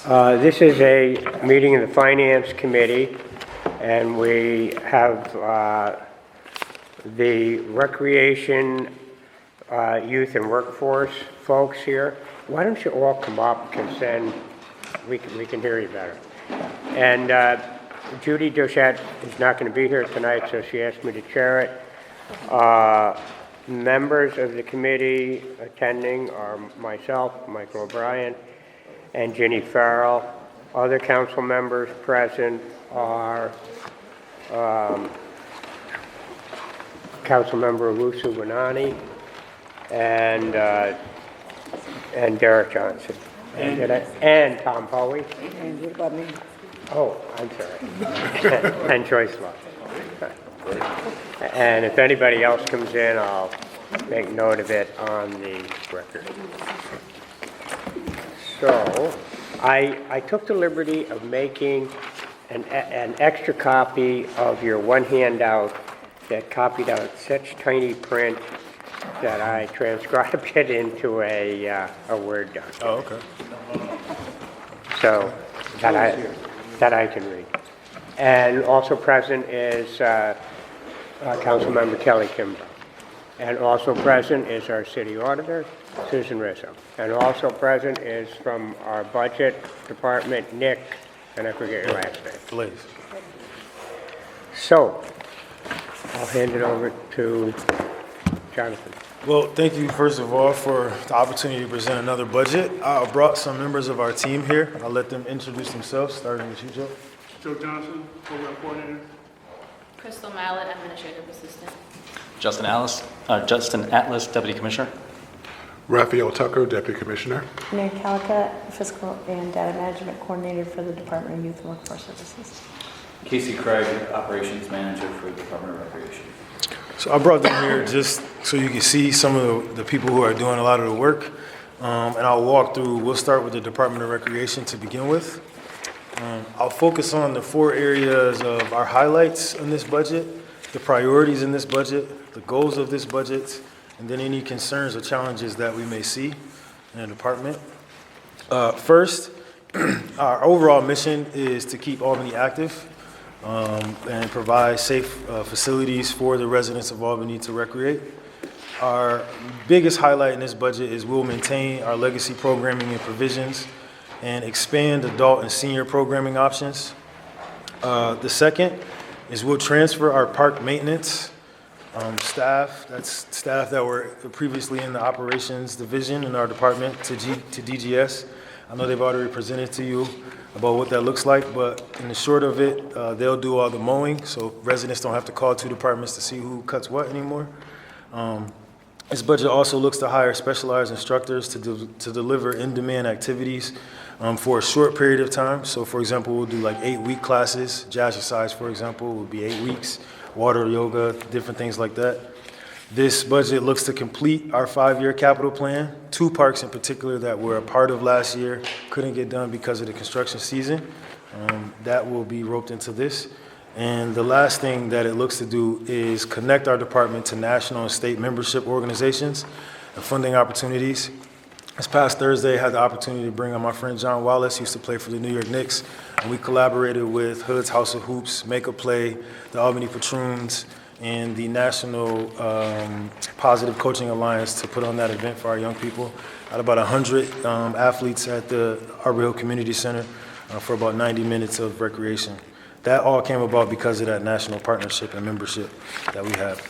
This is a meeting of the Finance Committee, and we have the Recreation, Youth and Workforce folks here. Why don't you all come up, because then we can hear you better. And Judy Doucette is not going to be here tonight, so she asked me to chair it. Members of the committee attending are myself, Michael O'Brien, and Ginny Farrell. Other council members present are Councilmember Olusu Wanani and Derek Johnson. And Tom Hoey. And what about me? Oh, I'm sorry. And Joyce Love. And if anybody else comes in, I'll make note of it on the record. So, I took the liberty of making an extra copy of your one handout that copied out such tiny print that I transcribed it into a Word document. Oh, okay. So, that I can read. And also present is Councilmember Kelly Kimbrough. And also present is our city auditor, Susan Rizzo. And also present is from our budget department, Nick, and I forget your last name. Please. So, I'll hand it over to Jonathan. Well, thank you, first of all, for the opportunity to present another budget. I brought some members of our team here. I'll let them introduce themselves, starting with you, Joe. Joe Johnson, program coordinator. Crystal Mallet, administrative assistant. Justin Atlas, Deputy Commissioner. Raphael Tucker, Deputy Commissioner. Nick Calica, Fiscal and Data Management Coordinator for the Department of Youth and Workforce Services. Casey Craig, Operations Manager for the Department of Recreation. So I brought them here just so you can see some of the people who are doing a lot of the work. And I'll walk through, we'll start with the Department of Recreation to begin with. I'll focus on the 4 areas of our highlights in this budget, the priorities in this budget, the goals of this budget, and then any concerns or challenges that we may see in the department. First, our overall mission is to keep Albany active and provide safe facilities for the residents of Albany to recreate. Our biggest highlight in this budget is we'll maintain our legacy programming and provisions and expand adult and senior programming options. The second is we'll transfer our park maintenance staff, that's staff that were previously in the operations division in our department to DGS. I know they've already presented to you about what that looks like, but in the short of it, they'll do all the mowing, so residents don't have to call 2 departments to see who cuts what anymore. This budget also looks to hire specialized instructors to deliver in-demand activities for a short period of time. So for example, we'll do like 8-week classes. Jazzercise, for example, will be 8 weeks. Water yoga, different things like that. This budget looks to complete our 5-year capital plan. 2 parks in particular that were a part of last year couldn't get done because of the construction season. That will be roped into this. And the last thing that it looks to do is connect our department to national and state membership organizations and funding opportunities. This past Thursday, I had the opportunity to bring on my friend John Wallace. He used to play for the New York Knicks. And we collaborated with Hood's House of Hoops, Make a Play, the Albany Patroons, and the National Positive Coaching Alliance to put on that event for our young people. I had about 100 athletes at the Arbor Hill Community Center for about 90 minutes of recreation. That all came about because of that national partnership and membership that we have.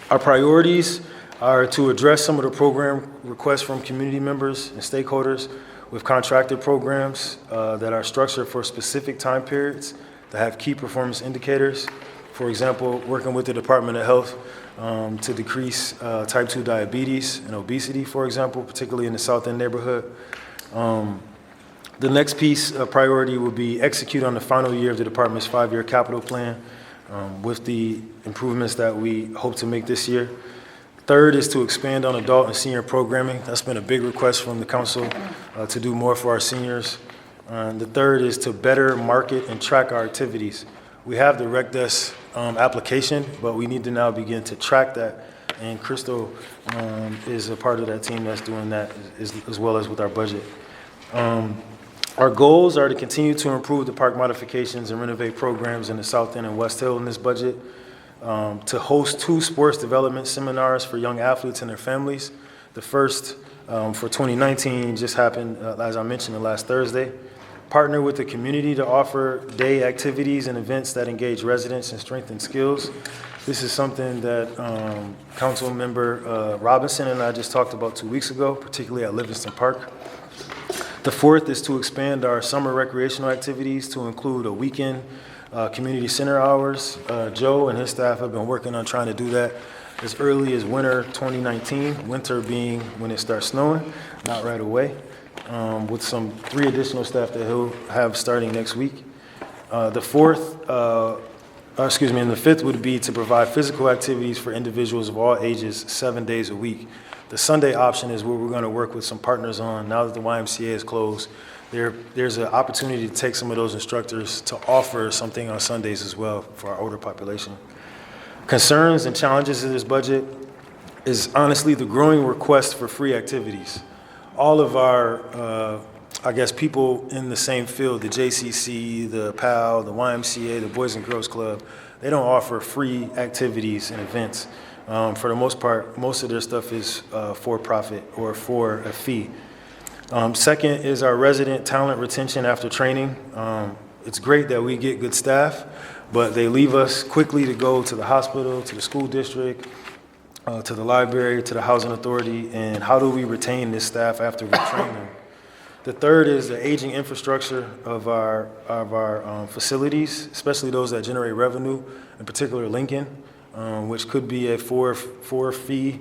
Our priorities are to address some of the program requests from community members and stakeholders with contracted programs that are structured for specific time periods that have key performance indicators. For example, working with the Department of Health to decrease type 2 diabetes and obesity, for example, particularly in the South End neighborhood. The next piece of priority will be execute on the final year of the department's 5-year capital plan with the improvements that we hope to make this year. Third is to expand on adult and senior programming. That's been a big request from the council to do more for our seniors. The third is to better market and track our activities. We have the Rec Desk application, but we need to now begin to track that. And Crystal is a part of that team that's doing that as well as with our budget. Our goals are to continue to improve the park modifications and renovate programs in the South End and West Hill in this budget, to host 2 sports development seminars for young athletes and their families. The first for 2019 just happened, as I mentioned, last Thursday. Partner with the community to offer day activities and events that engage residents and strengthen skills. This is something that Council Member Robinson and I just talked about 2 weeks ago, particularly at Livingston Park. The fourth is to expand our summer recreational activities to include a weekend community center hours. Joe and his staff have been working on trying to do that as early as winter 2019, winter being when it starts snowing, not right away, with some 3 additional staff that he'll have starting next week. And the fifth would be to provide physical activities for individuals of all ages 7 days a week. The Sunday option is where we're going to work with some partners on. Now that the YMCA is closed, there's an opportunity to take some of those instructors to offer something on Sundays as well for our older population. Concerns and challenges in this budget is honestly the growing request for free activities. All of our, people in the same field, the JCC, the PAL, the YMCA, the Boys and Girls Club, they don't offer free activities and events. For the most part, most of their stuff is for profit or for a fee. Second is our resident talent retention after training. It's great that we get good staff, but they leave us quickly to go to the hospital, to the school district, to the library, to the housing authority, and how do we retain this staff after we train them? The third is the aging infrastructure of our facilities, especially those that generate revenue, in particular Lincoln, which could be a four fee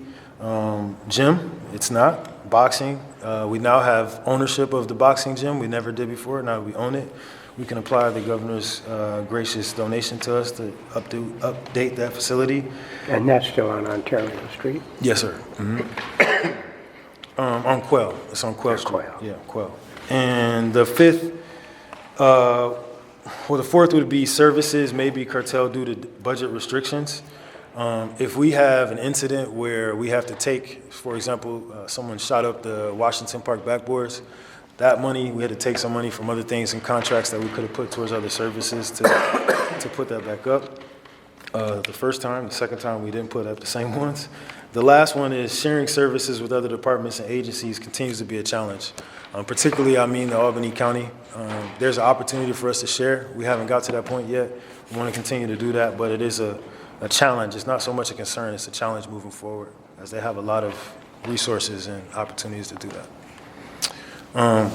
gym. It's not. Boxing, we now have ownership of the boxing gym. We never did before. Now we own it. We can apply the governor's gracious donation to us to update that facility. And that's still on Ontario Street? Yes, sir. On Quell. It's on Quell Street. Quell. Yeah, Quell. And the fifth, the fourth would be services may be curtailed due to budget restrictions. If we have an incident where we have to take, for example, someone shot up the Washington Park backboards, that money, we had to take some money from other things and contracts that we could have put towards other services to put that back up. The first time, the second time, we didn't put up the same ones. The last one is sharing services with other departments and agencies continues to be a challenge. Particularly, the Albany County. There's an opportunity for us to share. We haven't got to that point yet. We want to continue to do that, but it is a challenge. It's not so much a concern, it's a challenge moving forward, as they have a lot of resources and opportunities to do that.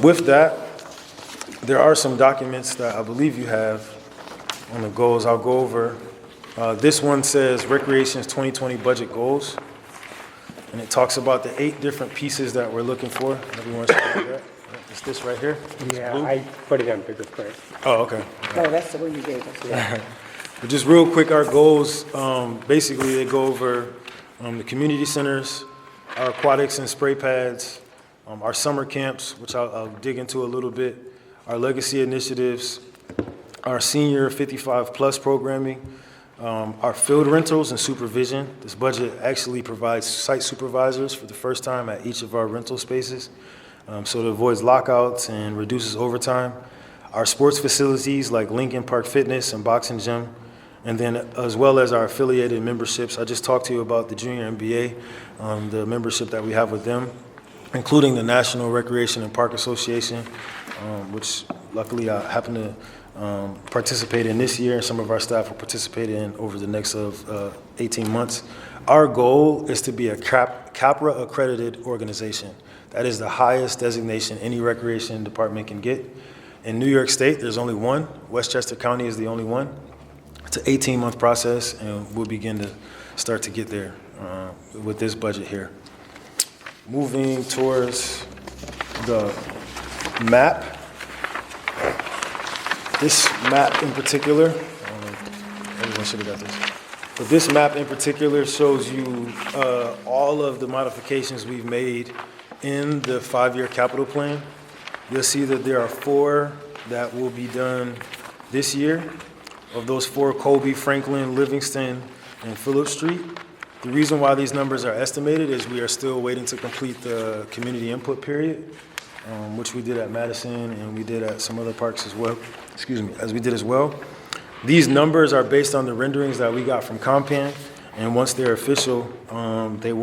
With that, there are some documents that I believe you have on the goals. I'll go over. This one says Recreation's 2020 budget goals, and it talks about the 8 different pieces that we're looking for. Everyone should have that. It's this right here. Yeah, blue. I put it on bigger print. Oh, okay. No, that's the one you gave us, yeah. But just real quick, our goals, basically they go over the community centers, our aquatics and spray pads, our summer camps, which I'll dig into a little bit, our legacy initiatives, our senior 55+ programming, our field rentals and supervision. This budget actually provides site supervisors for the first time at each of our rental spaces, so it avoids lockouts and reduces overtime. Our sports facilities like Lincoln Park Fitness and Boxing Gym, and then as well as our affiliated memberships. I just talked to you about the Junior MBA, the membership that we have with them, including the National Recreation and Park Association, which luckily I happen to participate in this year, and some of our staff will participate in over the next 18 months. Our goal is to be a CAPRA accredited organization. That is the highest designation any recreation department can get. In New York State, there's only one. Westchester County is the only one. It's an 18-month process, and we'll begin to start to get there with this budget here. Moving towards the map. This map in particular, everyone should have got this. But this map in particular shows you all of the modifications we've made in the 5-year capital plan. You'll see that there are 4 that will be done this year. Of those 4, Colby, Franklin, Livingston, and Phillip Street. The reason why these numbers are estimated is we are still waiting to complete the community input period. which we did at Madison and we did at some other parks as well, as we did as well. These numbers are based on the renderings that we got from Compan, and once they're official, they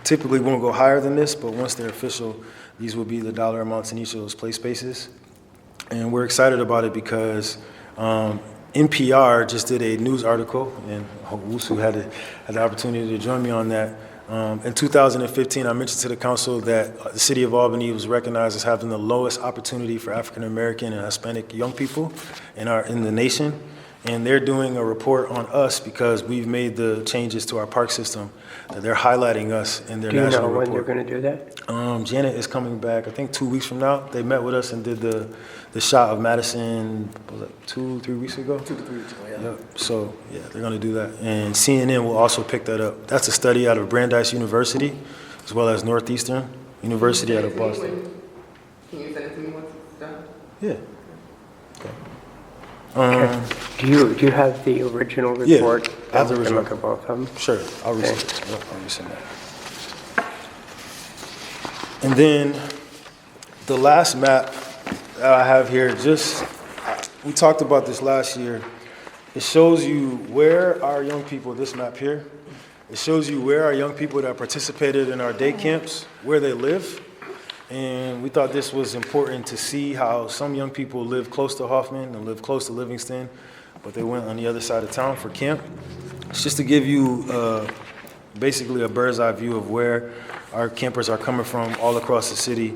typically won't go higher than this, but once they're official, these will be the dollar amounts in each of those play spaces. And we're excited about it because NPR just did a news article, and Wusu had the opportunity to join me on that. In 2015, I mentioned to the council that the city of Albany was recognized as having the lowest opportunity for African American and Hispanic young people in the nation. And they're doing a report on us because we've made the changes to our park system. That they're highlighting us in their Do you know national when they're report. going to do that? Janet is coming back, I think 2 weeks from now. They met with us and did the shot of Madison, was it 2-3 weeks ago? 2 to 3 weeks ago, yeah. Yep. So, yeah, they're gonna do that. And CNN will also pick that up. That's a study out of Brandeis University, as well as Northeastern University out of Boston. Can you send it to me once it's done? Yeah. Do you have the original Yeah, report? I have the We can original. look at both of them. Sure, I'll resend that. And then the last map that I have here, we talked about this last year. It shows you where our young people, this map here, it shows you where our young people that participated in our day camps, where they live. And we thought this was important to see how some young people live close to Hoffman and live close to Livingston, but they went on the other side of town for camp. It's just to give you basically a bird's eye view of where our campers are coming from all across the city.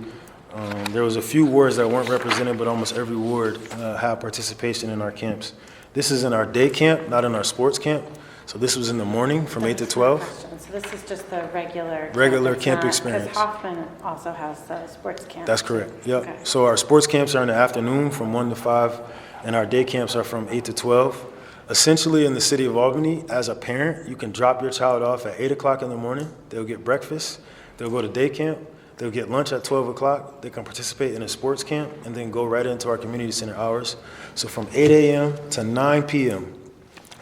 There was a few wards that weren't represented, but almost every ward had participation in our camps. This is in our day camp, not in our sports camp. So this was in the morning from 8 to 12. So this is just the regular. Regular It's camp not- experience. Because Hoffman also has the sports camp. That's correct, yep. Okay. So our sports camps are in the afternoon from 1 to 5, and our day camps are from 8 to 12. Essentially, in the city of Albany, as a parent, you can drop your child off at 8 o'clock in the morning. They'll get breakfast, they'll go to day camp, they'll get lunch at 12 o'clock, they can participate in a sports camp, and then go right into our community center hours. So from 8 a.m. to 9 p.m.,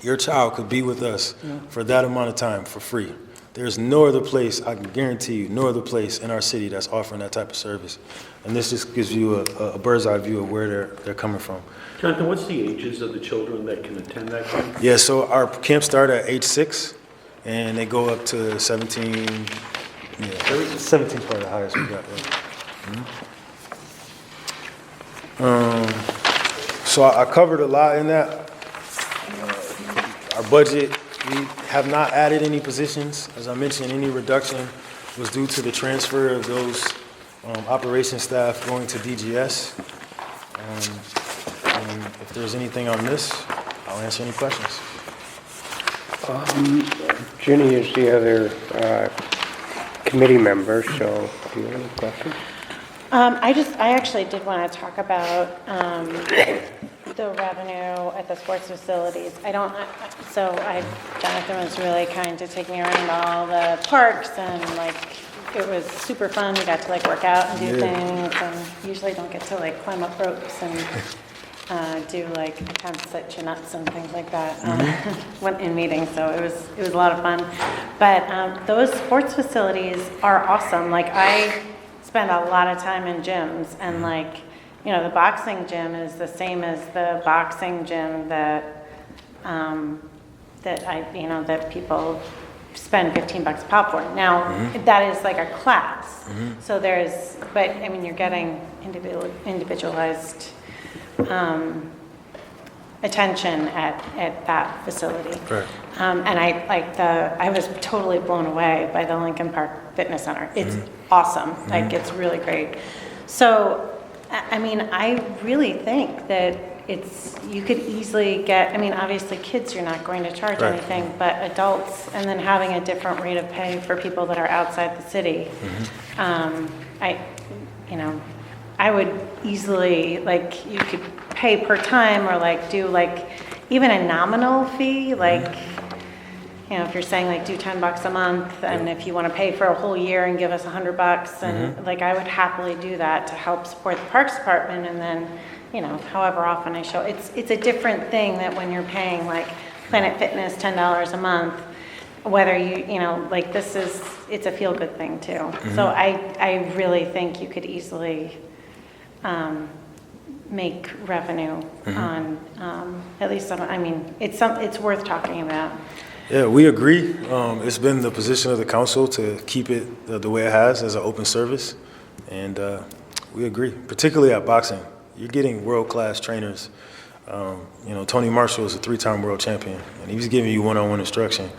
your child could be with us for that amount of time for free. There's no other place, I can guarantee you, no other place in our city that's offering that type of service. And this just gives you a bird's eye view of where they're coming from. Jonathan, what's the ages of the children that can attend that camp? Yeah, so our camps start at age 6, and they go up to 17. Yeah, 17 is probably the highest we got. Right? So I covered a lot in that. Our budget, we have not added any positions. As I mentioned, any reduction was due to the transfer of those operations staff going to DGS. And if there's anything on this, I'll answer any questions. Ginny is the other committee member, so do you have any questions? I actually did want to talk about the revenue at the sports facilities. Jonathan was really kind to take me around all the parks, and it was super fun. We got to work out and do things, and usually don't get to climb up ropes and do attempts at chin-ups and things like that when in meetings. So it was a lot of fun. But those sports facilities are awesome. I spend a lot of time in gyms, and the boxing gym is the same as the boxing gym that that people spend $15 a pop for. Now, that is a class. So you're getting individualized attention at that facility. Right. And I was totally blown away by the Lincoln Park Fitness Center. It's awesome. It's really great. So, I really think that you could easily get, obviously kids, you're not going to charge Right. anything, but adults, and then having a different rate of pay for people that are outside the city. I would easily, you could pay per time, or do even a nominal fee, if you're saying do $10 a month, and if you want to pay for a whole year and give us $100, and I would happily do that to help support the Parks Department, and then, however often I show. It's a different thing that when you're paying Planet Fitness $10 a month, whether like it's a feel-good thing too. So I really think you could easily make revenue on at least some, I mean, it's worth talking about. Yeah, we agree. It's been the position of the council to keep it the way it has as an open service, and we agree, particularly at boxing. You're getting world-class trainers. Tony Marshall is a 3-time world champion, and he's giving you one-on-one instruction.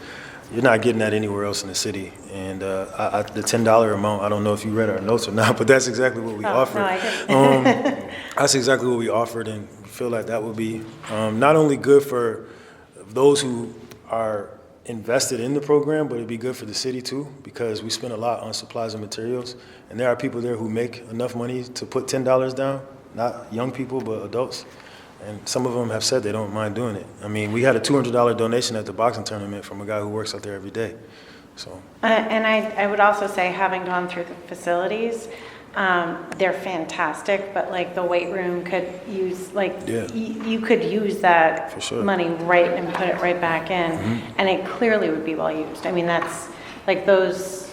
You're not getting that anywhere else in the city. And the $10 amount, I don't know if you read our notes or not, but that's exactly what we offered. No, I didn't. That's exactly what we offered, and we feel like that would be not only good for those who are invested in the program, but it'd be good for the city too, because we spend a lot on supplies and materials, and there are people there who make enough money to put $10 down, not young people, but adults. And some of them have said they don't mind doing it. I mean, we had a $200 donation at the boxing tournament from a guy who works out there every day. So. And I would also say, having gone through the facilities, they're fantastic, but like the weight room could use, you could use that For sure. money right and put it right back in, and it clearly would be well used. I mean, that's like those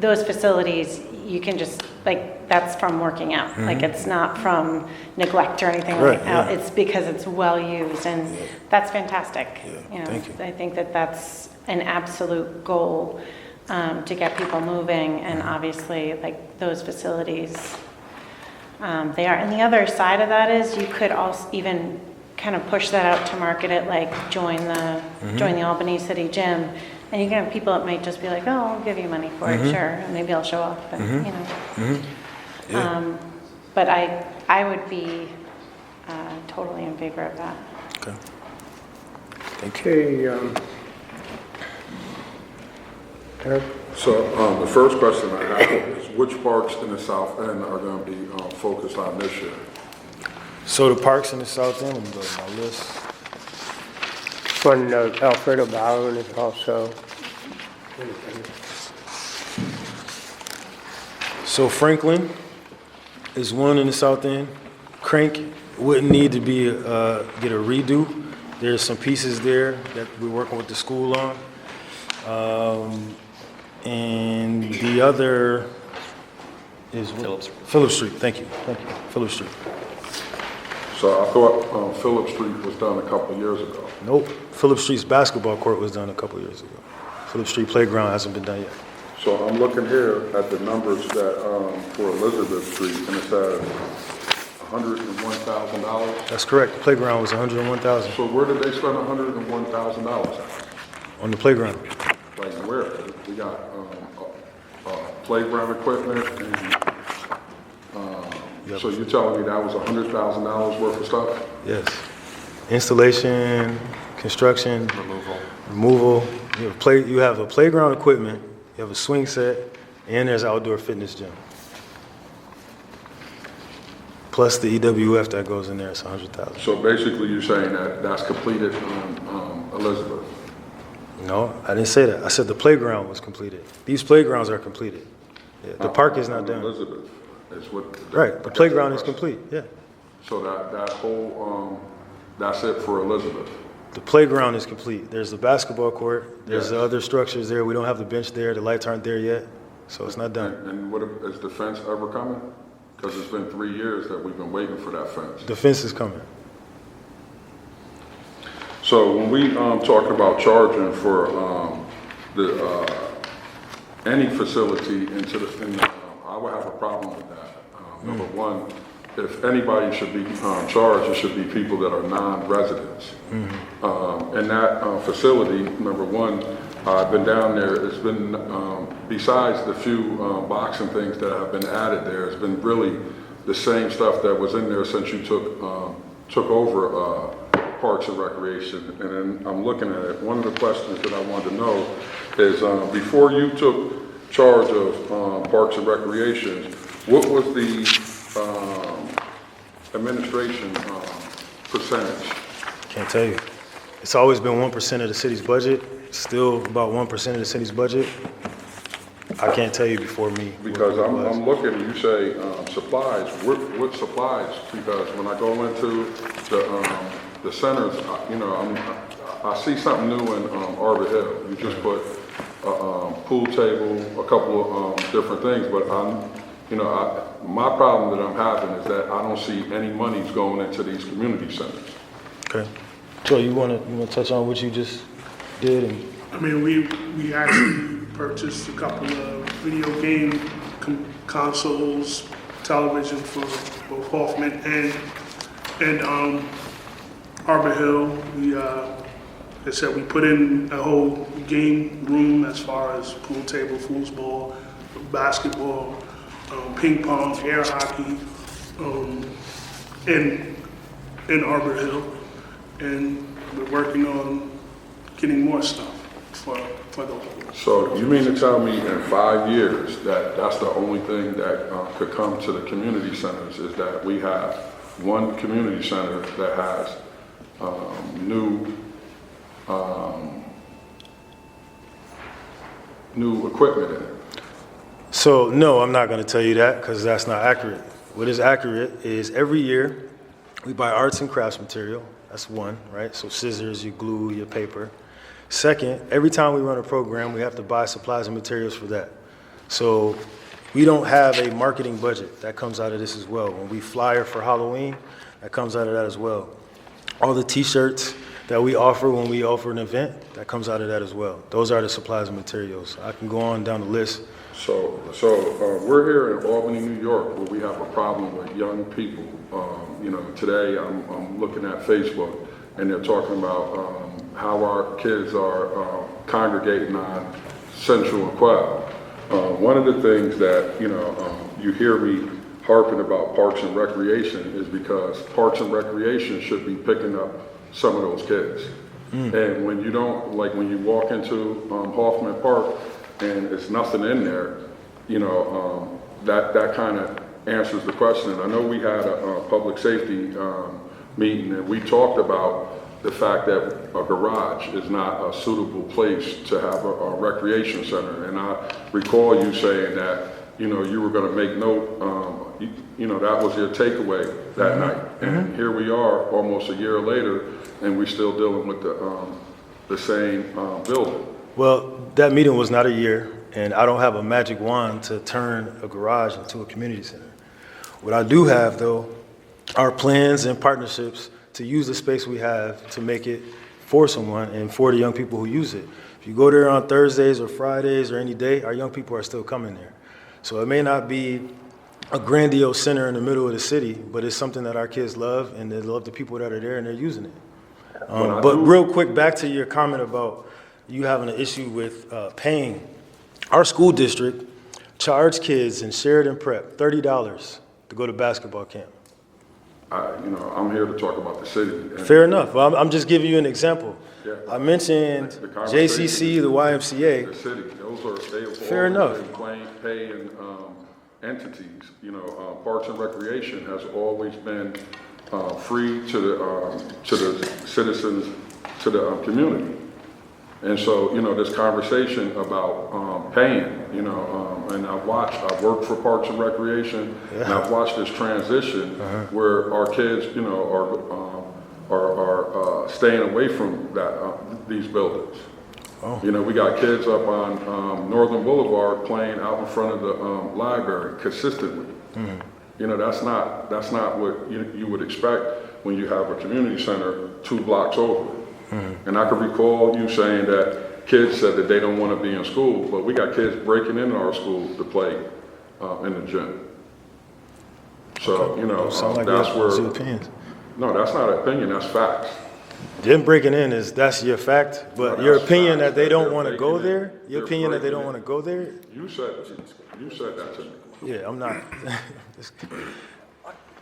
facilities, you can just, like, that's from working out. Like, it's not from neglect or anything Right, like that. yeah. It's because it's well used, and that's fantastic. Yeah, thank you. I think that that's an absolute goal, to get people moving, and obviously, like, those facilities, they are. And the other side of that is you could also even kind of push that out to market it, like join the Albany City Gym. And you can have people that might just be like, oh, I'll give you money for it, sure, and maybe I'll show up, but, Yeah. But I would be totally in favor of that. Okay. Thank you. Okay, Eric? So the first question I have is, which parks in the South End are going to be focused on this year? So the parks in the South End, let me go to my list. One, Alfredo Ballon is also. So Franklin is one in the South End. Crank wouldn't need to be get a redo. There's some pieces there that we're working with the school on. And the other is Phillips Street. Thank you. Phillips Street. So I thought Phillip Street was done a couple of years ago. Nope. Phillips Street's basketball court was done a couple years ago. Phillips Street playground hasn't been done yet. So I'm looking here at the numbers that for Elizabeth Street, and it says $101,000. That's correct. The playground was $101,000 So where did they spend $101,000 at? on the playground. Like where? We got playground equipment, and Yep. so you're telling me that was $100,000 worth of stuff? Yes. Installation, construction, removal. You have a playground equipment, you have a swing set, and there's outdoor fitness gym. Plus the EWF that goes in there, it's $100,000. So basically, you're saying that that's completed on Elizabeth? No, I didn't say that. I said the playground was completed. These playgrounds are completed. Yeah, the park is not On done. Elizabeth is what? Right, the playground is complete, yeah. So that whole, that's it for Elizabeth? The playground is complete. There's the basketball court, there's Yes. the other structures there. We don't have the bench there, the lights aren't there yet, so it's not done. And what, is the fence ever coming? Because it's been 3 years that we've been waiting for that fence. The fence is coming. So when we talking about charging for any facility I would have a problem with that. Number one, if anybody should be charged, it should be people that are non-residents. And that facility, number one, I've been down there. It's been besides the few boxing things that have been added there, it's been really the same stuff that was in there since you took over Parks and Recreation. And then I'm looking at it. One of the questions that I wanted to know is before you took charge of Parks and Recreation, what was the administration percentage? Can't tell you. It's always been 1% of the city's budget, still about 1% of the city's budget. I can't tell you before me. Because what it was. I'm looking, you say supplies, what supplies? Because when I go into the centers, I see something new in Arbor Hill. You just put pool table, a couple of different things, but my problem that I'm having is that I don't see any monies going into these community centers. Okay. So you wanna touch on what you just did and? I mean, we actually purchased a couple of video game consoles, television for both Hoffman and Arbor Hill. Like I said, we put in a whole game room as far as pool table, foosball, basketball, ping pong, air hockey, in Arbor Hill. And we're working on getting more stuff for the. So you mean to tell me in 5 years that that's the only thing that could come to the community centers is that we have one community center that has new equipment in it? So no, I'm not going to tell you that because that's not accurate. What is accurate is every year we buy arts and crafts material. That's one, right? So scissors, your glue, your paper. Second, every time we run a program, we have to buy supplies and materials for that. So we don't have a marketing budget. That comes out of this as well. When we flyer for Halloween, that comes out of that as well. All the t-shirts that we offer when we offer an event, that comes out of that as well. Those are the supplies and materials. I can go on down the list. So we're here in Albany, New York, where we have a problem with young people. Today I'm looking at Facebook, and they're talking about how our kids are congregating on Central and Quad. One of the things that you hear me harping about Parks and Recreation is because Parks and Recreation should be picking up some of those kids. And when you don't, like when you walk into Hoffman Park and it's nothing in there, that kind of answers the question. And I know we had a public safety meeting and we talked about the fact that a garage is not a suitable place to have a recreation center. And I recall you saying that, you were going to make note, that was your takeaway that night. And here we are almost a year later and we're still dealing with the same building. Well, that meeting was not a year, and I don't have a magic wand to turn a garage into a community center. What I do have, though, are plans and partnerships to use the space we have to make it for someone and for the young people who use it. If you go there on Thursdays or Fridays or any day, our young people are still coming there. So it may not be a grandiose center in the middle of the city, but it's something that our kids love, and they love the people that are there, and they're using it. But real quick, back to your comment about you having an issue with paying. Our school district charged kids in Sheridan Prep $30 to go to basketball camp. I'm here to talk about the city. Fair enough. Well, I'm just giving you an example. Yeah. I mentioned The conversation JCC, the YMCA. The city, they've Fair always enough. been paying entities. Parks and Recreation has always been free to the citizens, to the community. And so, this conversation about paying, and I've worked for Parks and Recreation, and I've watched this transition where our kids, are staying away from these buildings. Oh. We got kids up on Northern Boulevard playing out in front of the library consistently. That's not what you would expect when you have a community center 2 blocks over. And I can recall you saying that kids said that they don't want to be in school, but we got kids breaking into our school to play in the gym. So, that's where... Opinions. No, that's not an opinion, that's facts. Them breaking in that's your fact, but your opinion that they don't want to go breaking in. there, your They're opinion that they breaking don't want to go there, You said that to me. yeah, I'm not.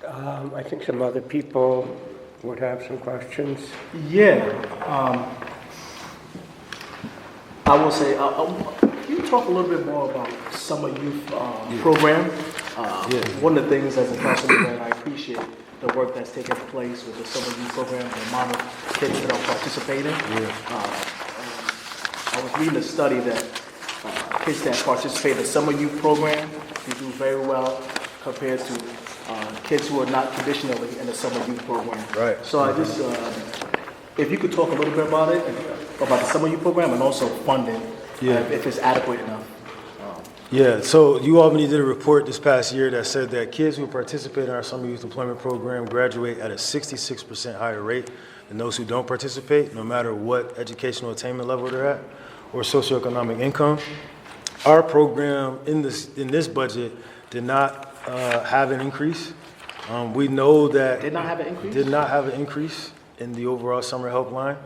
I think some other people would have some questions. Yeah, I will say, can you talk a little bit more about summer youth program? One of the things as a councilman that I appreciate the work that's taking place with the summer youth program, the amount of kids that are participating. I was reading a study that kids that participate in the summer youth program, they do very well compared to kids who are not traditionally in the summer youth program. Right. So I just, if you could talk a little bit about it, about the summer youth program and also funding Yeah. if it's adequate enough. Yeah, so UAlbany did a report this past year that said that kids who participate in our summer youth employment program graduate at a 66% higher rate than those who don't participate, no matter what educational attainment level they're at or socioeconomic income. Our program in this budget did not have an increase. We know that Did not have an increase? did not have an increase in the overall summer help line.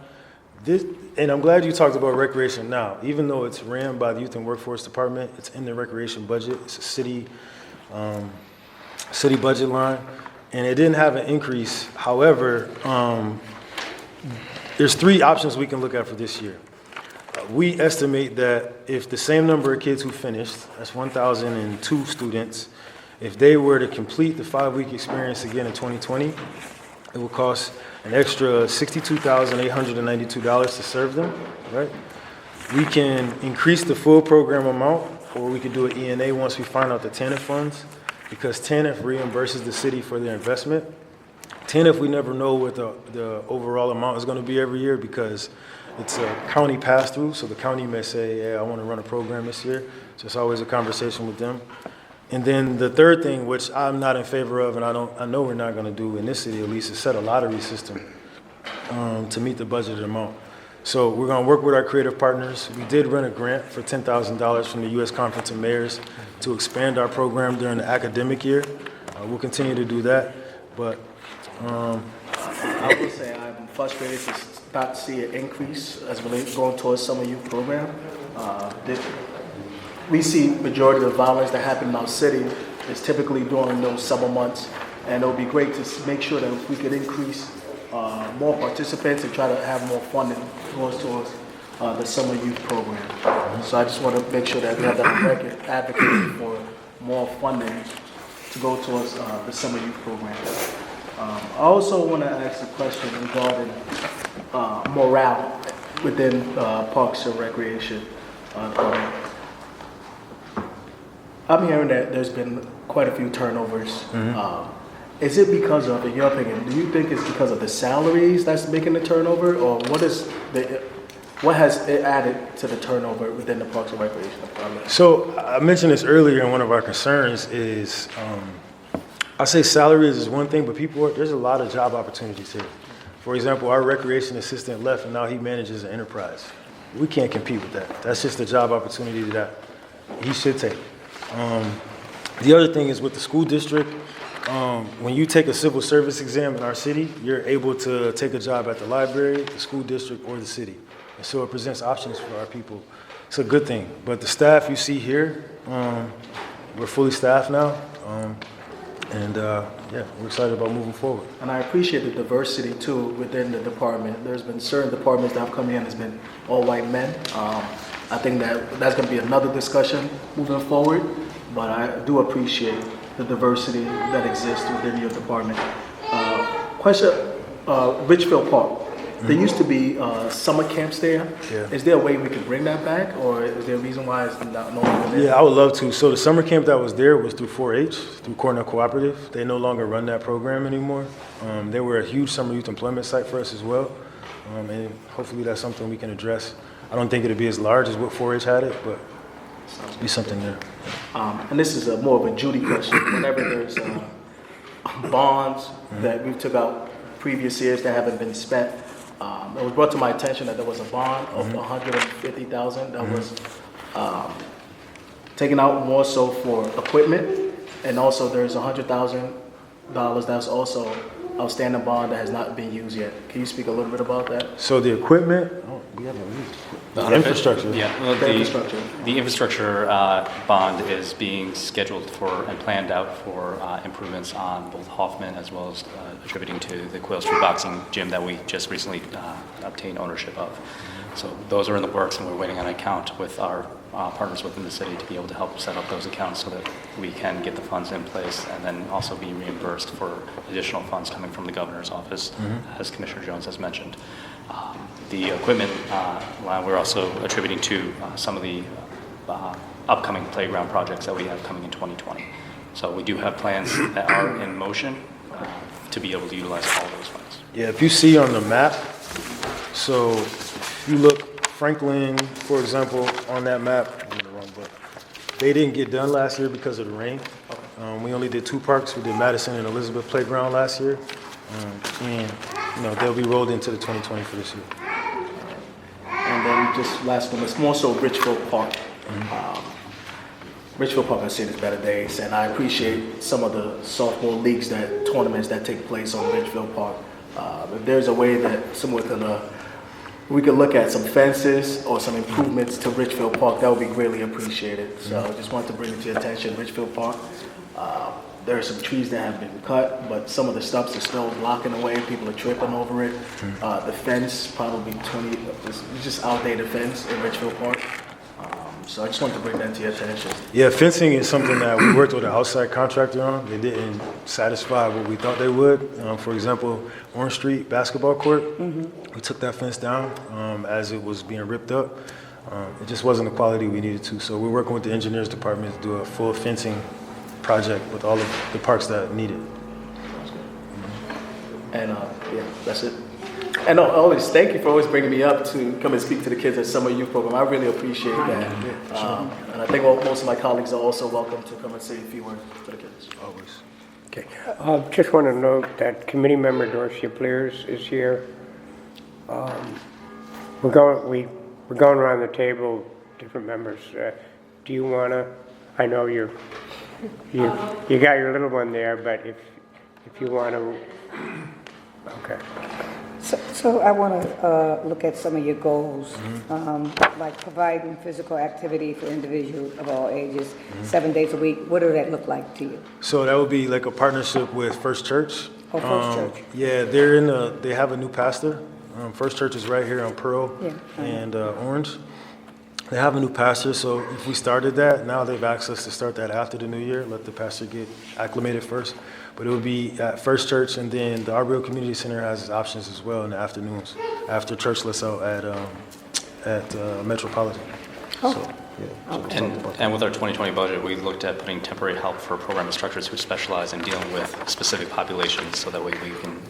And I'm glad you talked about recreation now. Even though it's ran by the Youth and Workforce Department, it's in the recreation budget. It's a city budget line, and it didn't have an increase. However, there's 3 options we can look at for this year. We estimate that if the same number of kids who finished, that's 1,002 students, if they were to complete the 5-week experience again in 2020, it would cost an extra $62,892 to serve them, right? We can increase the full program amount, or we could do an ENA once we find out the TANF funds, because TANF reimburses the city for their investment. TANF, we never know what the overall amount is going to be every year because it's a county pass-through, so the county may say, hey, I want to run a program this year, so it's always a conversation with them. And then the third thing, which I'm not in favor of, and I know we're not going to do in this city at least, is set a lottery system to meet the budgeted amount. So we're going to work with our creative partners. We did run a grant for $10,000 from the U.S. Conference of Mayors to expand our program during the academic year. We'll continue to do that, but I will say I'm frustrated to not see an increase as relates going towards summer youth program. We see majority of the violence that happen in our city is typically during those summer months, and it would be great to make sure that we could increase more participants and try to have more funding goes towards the summer youth program. So I just want to make sure that we have that on record, advocating for more funding to go towards the summer youth program. I also want to ask a question regarding morale within Parks and Recreation. I'm hearing that there's been quite a few turnovers. Is it because of, in your opinion, do you think it's because of the salaries that's making the turnover, or what has it added to the turnover within the Parks and Recreation Department? So I mentioned this earlier, and one of our concerns is, I say salaries is one thing, but there's a lot of job opportunities here. For example, our recreation assistant left, and now he manages an enterprise. We can't compete with that. That's just a job opportunity that he should take. The other thing is with the school district, when you take a civil service exam in our city, you're able to take a job at the library, the school district, or the city. And so it presents options for our people. It's a good thing. But the staff you see here, we're fully staffed now. We're excited about moving forward. And I appreciate the diversity too within the department. There's been certain departments that have come in that's been all white men. I think that's going to be another discussion moving forward, but I do appreciate the diversity that exists within your department. Question, Richfield Park. There used to be summer camps there. Yeah. Is there a way we could bring that back, or is there a reason why it's not no longer there? Yeah, I would love to. So the summer camp that was there was through 4-H, through Cornell Cooperative. They no longer run that program anymore. They were a huge summer youth employment site for us as well. And hopefully that's something we can address. I don't think it'll be as large as what 4-H had it, but it'll be something there. And this is more of a Judy question. Whenever there's bonds that we took out previous years that haven't been spent, it was brought to my attention that there was a bond of $150,000 that was taken out more so for equipment, and also there's $100,000 that's also outstanding bond that has not been used yet. Can you speak a little bit about that? So the equipment, we haven't used the infrastructure. Yeah, well, the infrastructure bond is being scheduled for and planned out for improvements on both Hoffman as well as attributing to the Quail Street Boxing Gym that we just recently obtained ownership of. So those are in the works, and we're waiting on an account with our partners within the city to be able to help set up those accounts so that we can get the funds in place and then also be reimbursed for additional funds coming from the governor's office, as Commissioner Jones has mentioned. The equipment line we're also attributing to some of the upcoming playground projects that we have coming in 2020. So we do have plans that are in motion to be able to utilize all of those funds. Yeah, if you see on the map, so if you look Franklin, for example, on that map, I'm in the wrong book. They didn't get done last year because of the rain. We only did 2 parks. We did Madison and Elizabeth Playground last year. And, they'll be rolled into the 2020 for this year. And then just last one, it's more so Richfield Park. Richfield Park has seen its better days, and I appreciate some of the softball leagues, tournaments that take place on Richfield Park. If there's a way that we could look at some fences or some improvements to Richfield Park, that would be greatly appreciated. So I just wanted to bring it to your attention, Richfield Park. There are some trees that have been cut, but some of the stumps are still blocking the way. People are tripping over it. The fence, probably it's just outdated fence in Richfield Park. So I just wanted to bring that to your attention. Yeah, fencing is something that we worked with an outside contractor on. They didn't satisfy what we thought they would. For example, Orange Street basketball court, we took that fence down as it was being ripped up. It just wasn't the quality we needed to. So we're working with the engineers department to do a full fencing project with all of the parks that need it. And yeah, that's it. And always, thank you for always bringing me up to come and speak to the kids at Summer Youth Program. I really appreciate that. And I think most of my colleagues are also welcome to come and say a few words for the kids. Always. Okay. Just want to note that committee member Dorcia Pleers is here. We're going around the table, different members. Do you want to? I know you got your little one there, but if you want to, okay. So I want to look at some of your goals, like providing physical activity for individuals of all ages, 7 days a week. What does that look like to you? So that would be like a partnership with First Church. Oh, First Church. Yeah, they have a new pastor. First Church is right here on Pearl and Orange. They have a new pastor, so if we started that, now they've asked us to start that after the new year, let the pastor get acclimated first. But it would be at First Church, and then the Arbor Community Center has options as well in the afternoons, after church lets out at Metropolitan. Oh. So, yeah. And with our 2020 budget, we looked at putting temporary help for program instructors who specialize in dealing with specific populations, so that way we can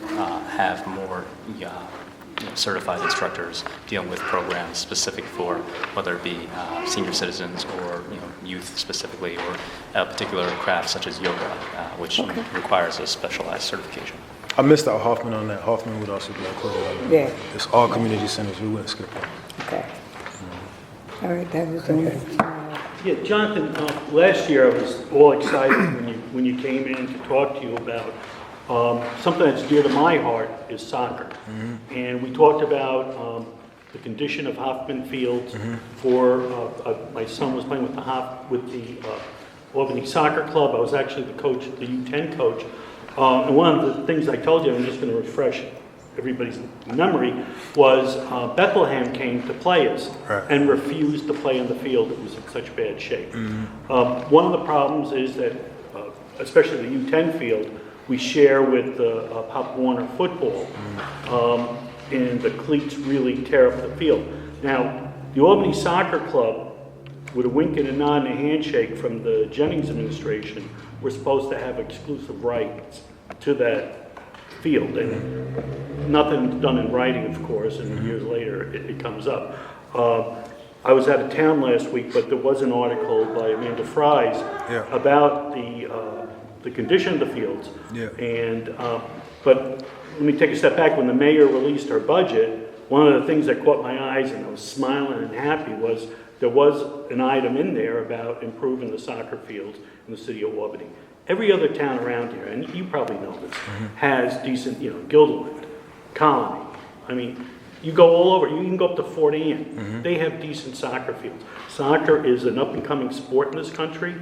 have more certified instructors dealing with programs specific for whether it be senior citizens or youth specifically, or a particular craft such as yoga, which requires a specialized certification. I missed out Hoffman on that. Hoffman would also be included. Yeah. It's all community centers. We wouldn't skip that. Okay. All right, that was Yeah, Jonathan, last year I was all excited when you came in to talk to you about something that's dear to my heart is soccer. And we talked about the condition of Hoffman Fields for, my son was playing with the Albany Soccer Club. I was actually the coach, the U10 coach. And one of the things I told you, I'm just going to refresh everybody's memory, was Bethlehem came to play us and refused to play on the field. It was in such bad shape. One of the problems is that, especially the U10 field, we share with Pop Warner football, and the cleats really tear up the field. Now, the Albany Soccer Club, with a wink and a nod and a handshake from the Jennings administration, we're supposed to have exclusive rights to that field. And nothing's done in writing, of course, and years later it comes up. I was out of town last week, but there was an article by Amanda Fries about the condition of the fields. And but let me take a step back. When the mayor released her budget, one of the things that caught my eyes, and I was smiling and happy, was there was an item in there about improving the soccer fields in the city of Albany. Every other town around here, and you probably know this, has decent, Guilderland, Colony. I mean, you go all over. You can go up to Fort Anne. They have decent soccer fields. Soccer is an up-and-coming sport in this country.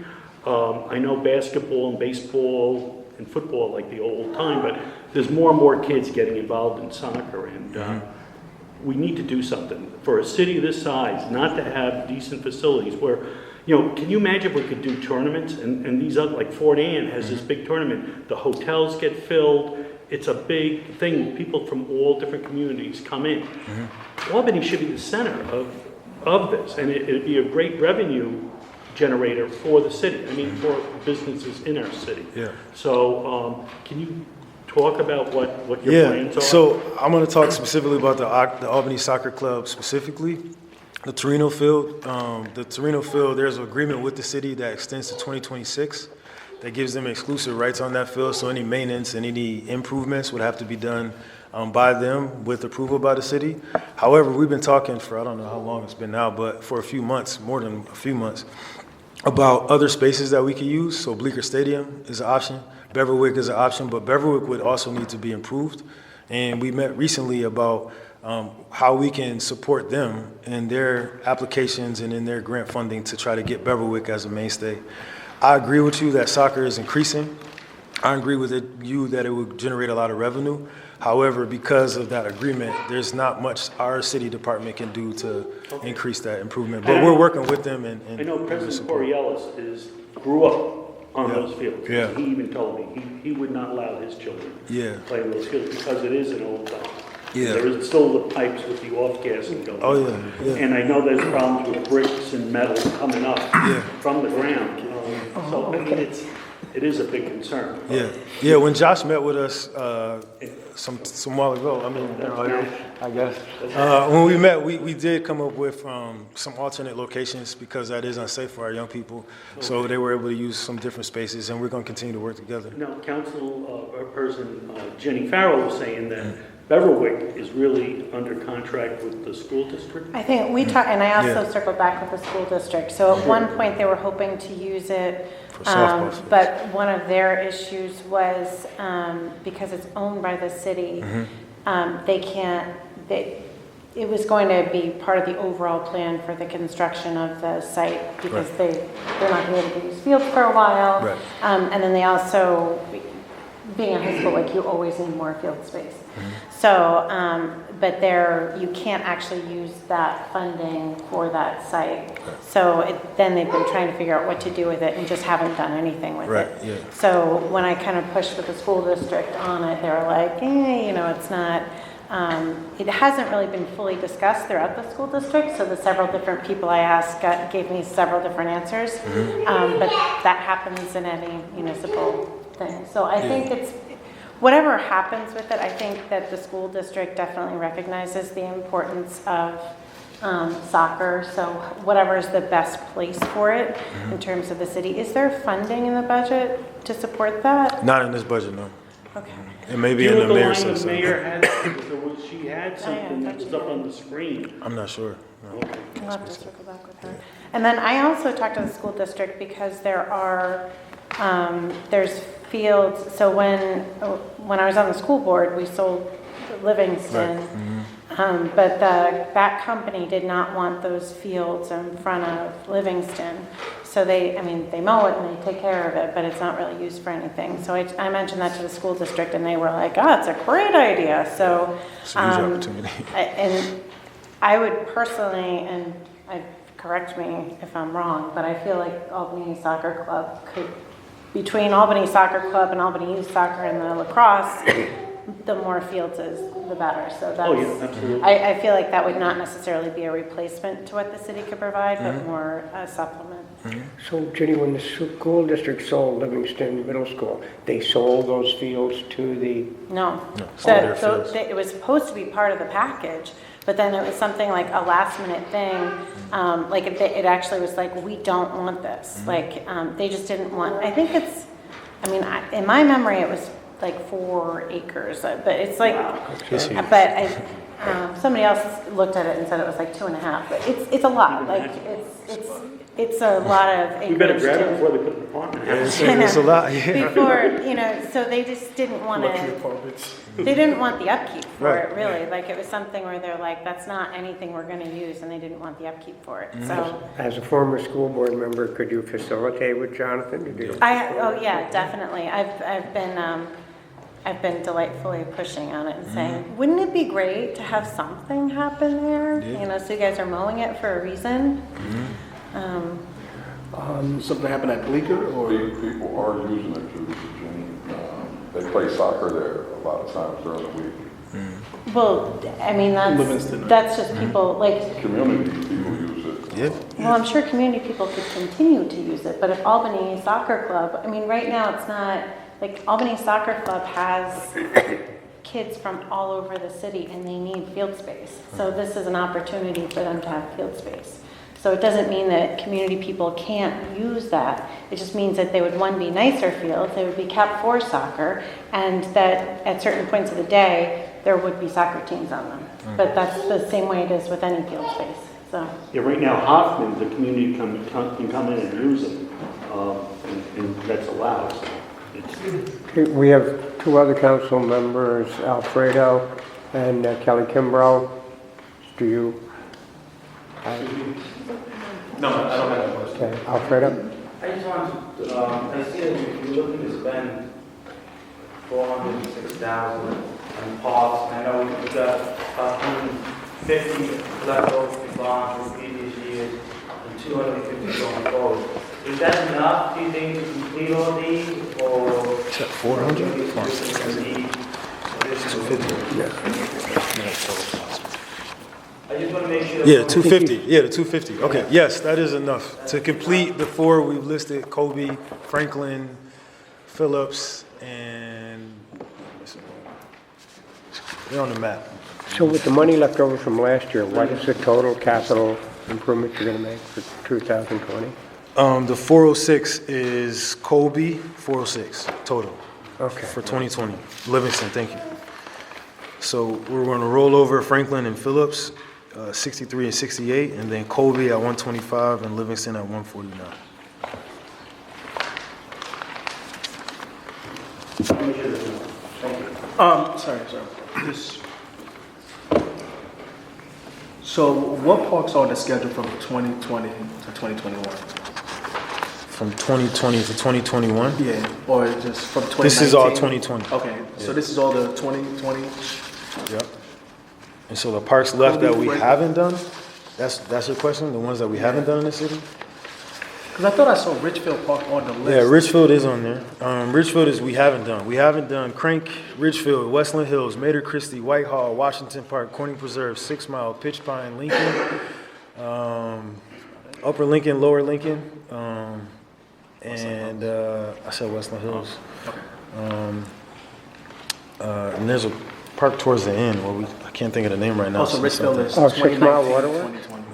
I know basketball and baseball and football like the old time, but there's more and more kids getting involved in soccer, and we need to do something. For a city this size, not to have decent facilities where, can you imagine if we could do tournaments, and these other, like Fort Anne has this big tournament, the hotels get filled, it's a big thing, people from all different communities come in. Albany should be the center of this, and it'd be a great revenue generator for the city, for businesses in our city. So can you talk about what your plans are? So I'm going to talk specifically about the Albany Soccer Club specifically. The Torino field, there's an agreement with the city that extends to 2026 that gives them exclusive rights on that field. So any maintenance and any improvements would have to be done by them with approval by the city. However, we've been talking for, I don't know how long it's been now, but for a few months, more than a few months, about other spaces that we could use. So Bleecker Stadium is an option, Beverwick is an option, but Beverwick would also need to be improved. And we met recently about how we can support them in their applications and in their grant funding to try to get Beverwick as a mainstay. I agree with you that soccer is increasing. I agree with you that it would generate a lot of revenue. However, because of that agreement, there's not much our city department can do to increase that improvement. But we're working with them and I know President support. Coriolis grew up on those fields. Yeah. He even told me he would not allow his children Yeah. to play on those fields because it is an old town. Yeah. There is still the pipes with the off-gassing going. Oh, yeah, yeah. And I know there's problems with bricks and metal coming up from the ground. So, I mean, it is a big concern. Yeah. When Josh met with us some while ago, I mean, I guess when we met, we did come up with some alternate locations because that is unsafe for our young people. So they were able to use some different spaces, and we're going to continue to work together. Now, council person Jenny Farrell was saying that Beverwick is really under contract with the school district. I think we talked, and I also circled back with the school district. So at one point, they were hoping to use it, For softball fields. but one of their issues was because it's owned by the city, they can't, it was going to be part of the overall plan for the construction of the site because they're not going to be able to use fields for a while. Right. And then they also, being a high school, like you always need more field space. So, but you can't actually use that funding for that site. So then they've been trying to figure out what to do with it and just haven't done anything with it. Yeah. So when I kind of pushed with the school district on it, they were like, it's not, it hasn't really been fully discussed throughout the school district. So the several different people I asked gave me several different answers. But that happens in any municipal thing. So I think whatever happens with it, I think that the school district definitely recognizes the importance of soccer. So whatever is the best place for it in terms of the city. Is there funding in the budget to support that? Not in this budget, no. Okay. It may Do be you in know the the mayor's line the system. mayor had? She had something that was up on the screen. I'm not sure. No. Okay. I'll have to circle back with her. And then I also talked to the school district because there's fields. So when I was on the school board, we sold Livingston. But that company did not want those fields in front of Livingston. So they mow it and they take care of it, but it's not really used for anything. So I mentioned that to the school district and they were like, it's a great idea. So, It's a huge opportunity. and I would personally, and correct me if I'm wrong, but I feel like Albany Soccer Club between Albany Soccer Club and Albany Youth Soccer and the lacrosse, the more fields is, the better. So that's, absolutely. I feel like that would not necessarily be a replacement to what the city could provide, but more a supplement. So Jenny, when the school district sold Livingston Middle School, they sold those fields to the, No. it's all their fields. It was supposed to be part of the package, but then it was something like a last minute thing. Like it actually was like, we don't want this. Like they just didn't want, I think in my memory, it was like 4 acres, but it's like, somebody else looked at it and said it was like 2.5, but it's a lot. Like it's a lot of acreage. We better grab it before they put the apartment house. It's a lot, yeah. Before, so they just didn't want Luxury to, apartments. they didn't want the upkeep for Right. it, really. Like, it was something where they're like, that's not anything we're going to use, and they didn't want the upkeep for it. So, as a former school board member, could you facilitate with Jonathan to do? yeah, definitely. I've been delightfully pushing on it and saying, wouldn't it be great to have something happen there? Yeah. So you guys are mowing it for a reason. Something happened at Bleecker or? People are using it too, Jenny. They play soccer there a lot of times during the week. Well, I mean, Livingston. that's just people, like, Community people use it. Yeah. well, I'm sure community people could continue to use it, but if Albany Soccer Club, I mean, right now it's not, like, Albany Soccer Club has kids from all over the city and they need field space. So this is an opportunity for them to have field space. So it doesn't mean that community people can't use that. It just means that they would, one, be nicer fields, they would be capped for soccer, and that at certain points of the day, there would be soccer teams on them. But that's the same way it is with any field space, so. Yeah, right now Hoffman, the community can come in and use it, and that's allowed. So it's- Okay, we have two other council members, Alfredo and Kelly Kimbrough. Do you? No, I don't have a question. Okay, Alfredo? I just want to, I see that you're looking to spend 406,000 on parks. I know we've got 150 left over for bonds from previous years and 250 going forward. Is that enough, do you think, to complete all these, or? Is that 400? I just want to make sure. Yeah, 250. Yeah, the 250. Okay, yes, that is enough to complete the four we've listed: Kobe, Franklin, Phillips, and they're on the map. So with the money left over from last year, what is the total capital improvement you're going to make for 2020? The 406 is Kobe, 406 total. Okay. For 2020. Livingston, thank you. So we're going to roll over Franklin and Phillips, 63 and 68, and then Kobe at 125 and Livingston at 149. Sorry. This, so what parks are on the schedule from 2020 to 2021? From 2020 to 2021? Yeah, or just from 2019? This is all 2020. Okay, so this is all the 2020? Yep. And so the parks left that we haven't done, that's your question? The ones that we haven't done in the city? Because I thought I saw Richfield Park on the list. Yeah, Richfield is on there. Richfield is we haven't done. We haven't done Crank, Richfield, Westland Hills, Mater Christie, Whitehall, Washington Park, Corning Preserve, 6 Mile, Pitch Pine, Lincoln, Upper Lincoln, Lower Lincoln, and I said Westland Hills. And there's a park towards the end where I can't think of the name right now. Also, Richfield is Oh, 6 Mile 2019, Waterway? 2020.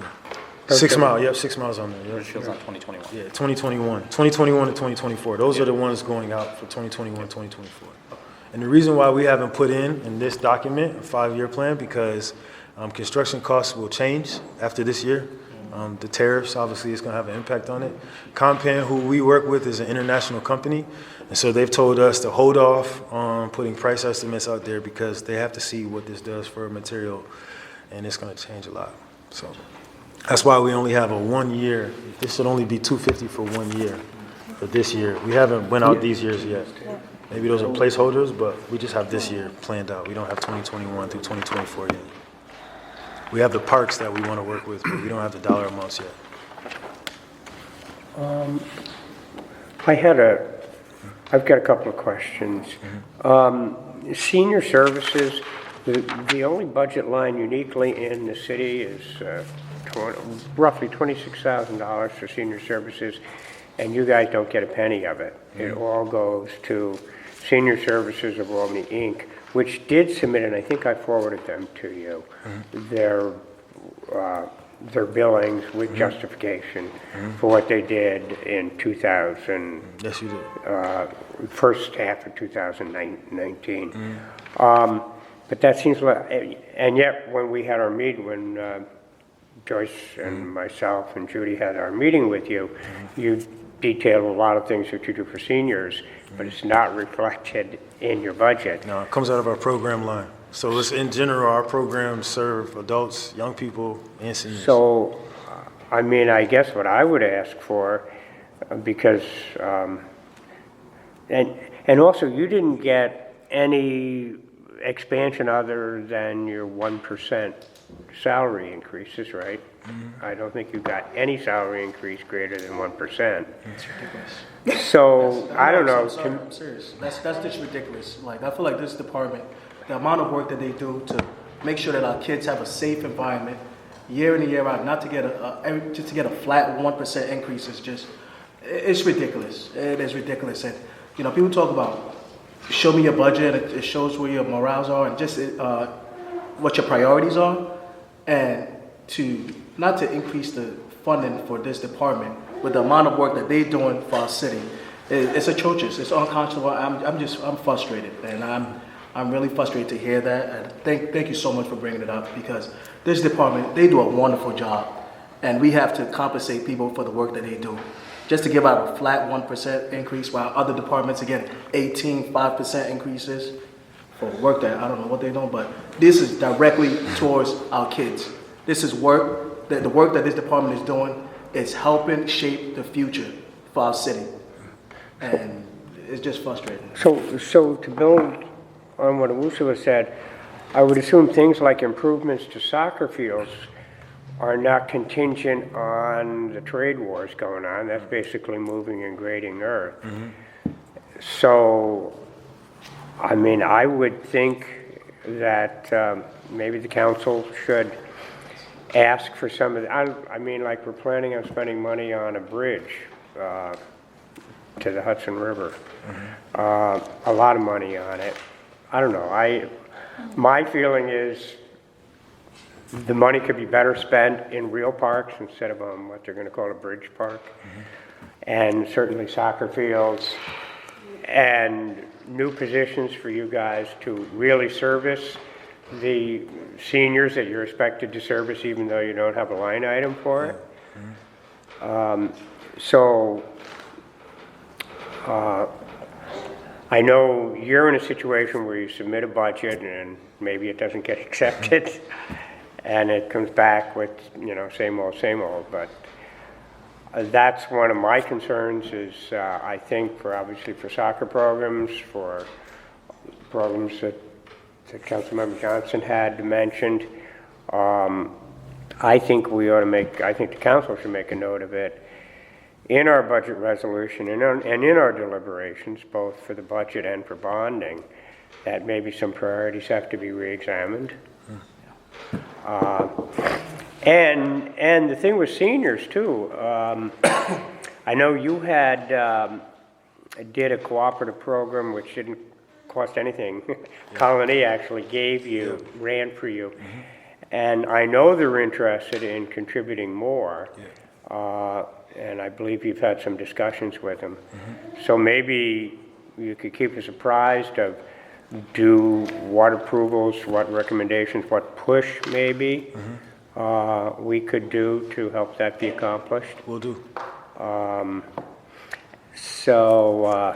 6 Mile, yep, 6 miles on there. Yep. Feels like 2021. Yeah, 2021. 2021 and 2024. Those are the ones going out for 2021, 2024. And the reason why we haven't put in this document, a 5-year plan, because construction costs will change after this year. The tariffs, obviously, is going to have an impact on it. Compan, who we work with, is an international company. And so they've told us to hold off on putting price estimates out there because they have to see what this does for material. And it's going to change a lot. So that's why we only have a 1 year. This should only be 250 for 1 year for this year. We haven't went out these years yet. Maybe those are placeholders, but we just have this year planned out. We don't have 2021 through 2024 yet. We have the parks that we want to work with, but we don't have the dollar amounts yet. I've got a couple of questions. Senior services, the only budget line uniquely in the city is roughly $26,000 for senior services, and you guys don't get a penny of it. It all goes to Senior Services of Albany, Inc., which did submit, and I think I forwarded them to you, their billings with justification for what they did in 2000. Yes, you did. First half of 2019. But that seems like, and yet when we had our meeting, when Joyce and myself and Judy had our meeting with you, you detailed a lot of things that you do for seniors, but it's not reflected in your budget. No, it comes out of our program line. So it's in general, our programs serve adults, young people, and seniors. So, I mean, I guess what I would ask for, because, and also you didn't get any expansion other than your 1% salary increases, right? I don't think you got any salary increase greater than 1%. That's ridiculous. So, I don't know. I'm sorry, I'm serious. That's just ridiculous. Like, I feel like this department, the amount of work that they do to make sure that our kids have a safe environment year in and year out, not to get just to get a flat 1% increase is just, it's ridiculous. It is ridiculous. And, you know, people talk about show me your budget, it shows where your morals are, and just what your priorities are, and to not to increase the funding for this department with the amount of work that they're doing for our city. It's atrocious. It's unconscionable. I'm frustrated, and I'm really frustrated to hear that. And thank you so much for bringing it up, because this department, they do a wonderful job, and we have to compensate people for the work that they do. Just to give out a flat 1% increase, while other departments are getting 5% increases for work that I don't know what they're doing, but this is directly towards our kids. This is work, the work that this department is doing is helping shape the future for our city. And it's just frustrating. So to build on what Owusu said, I would assume things like improvements to soccer fields are not contingent on the trade wars going on. That's basically moving and grading earth. So, I mean, I would think that maybe the council should ask for some of the, I mean, like we're planning on spending money on a bridge to the Hudson River. A lot of money on it. I don't know. My feeling is the money could be better spent in real parks instead of what they're going to call a bridge park. And certainly soccer fields and new positions for you guys to really service the seniors that you're expected to service, even though you don't have a line item for it. I know you're in a situation where you submit a budget and maybe it doesn't get accepted and it comes back with, same old, but that's one of my concerns is I think obviously for soccer programs, for programs that Councilmember Johnson had mentioned, I think the council should make a note of it in our budget resolution and in our deliberations, both for the budget and for bonding, that maybe some priorities have to be re-examined. And the thing with seniors too, I know you did a cooperative program which didn't cost anything. Colony actually ran for you. And I know they're interested in contributing more. And I believe you've had some discussions with them. So maybe you could keep us apprised of what approvals, what recommendations, what push maybe we could do to help that be accomplished. Will do. So,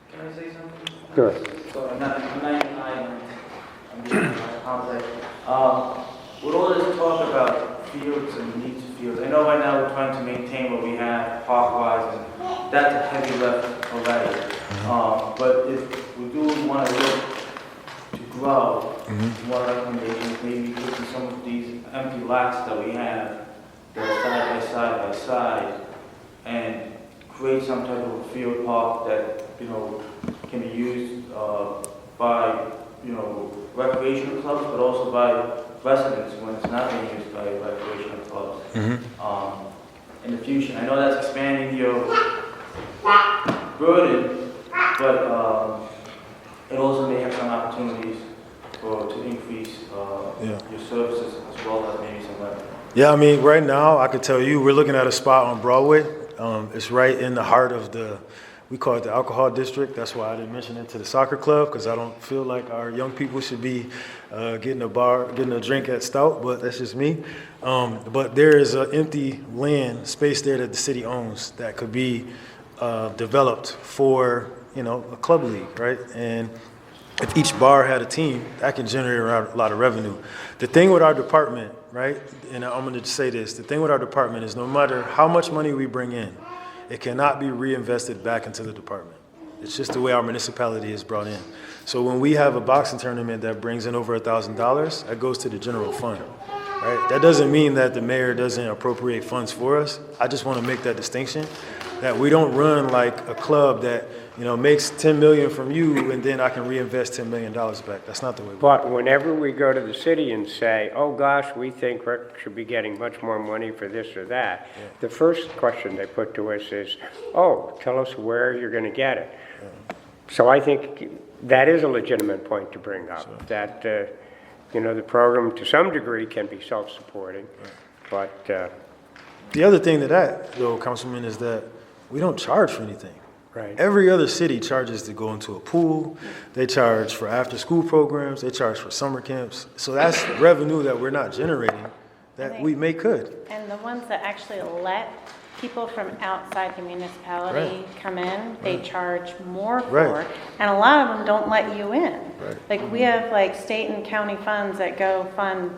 Can I say something? sure. So I apologize. With all this talk about fields and needs of fields, I know right now we're trying to maintain what we have park-wise, and that's a heavy lift already. But if we do want to look to grow, one recommendation is maybe taking some of these empty lots that we have, that are side by side, and create some type of a field park that, can be used by, recreational clubs, but also by residents when it's not being used by recreational clubs. In the future, I know that's expanding your burden, but it also may have some opportunities to increase your services as well as maybe some revenue. Yeah, I mean, right now, I could tell you, we're looking at a spot on Broadway. It's right in the heart of we call it the alcohol district. That's why I didn't mention it to the soccer club, because I don't feel like our young people should be getting a drink at Stout, but that's just me. But there is an empty land space there that the city owns that could be developed for, a club league, right? And if each bar had a team, that can generate a lot of revenue. The thing with our department, right, and I'm going to say this, the thing with our department is no matter how much money we bring in, it cannot be reinvested back into the department. It's just the way our municipality is brought in. So when we have a boxing tournament that brings in over $1,000, that goes to the general fund, right? That doesn't mean that the mayor doesn't appropriate funds for us. I just want to make that distinction, that we don't run like a club that, makes $10 million from you and then I can reinvest $10 million back. That's not the way we do it. But whenever we go to the city and say, oh gosh, we think Rick should be getting much more money for this or that, the first question they put to us is, oh, tell us where you're going to get it. So I think that is a legitimate point to bring up, that, the program to some degree can be self-supporting, but, The other thing to that, though, Councilman, is that we don't charge for anything. right. Every other city charges to go into a pool, they charge for after-school programs, they charge for summer camps. So that's revenue that we're not generating that we could. And the ones that actually let people from outside the municipality come in, they charge more for. Right. And a lot of them don't let you in. Right. Like, we have like state and county funds that go fund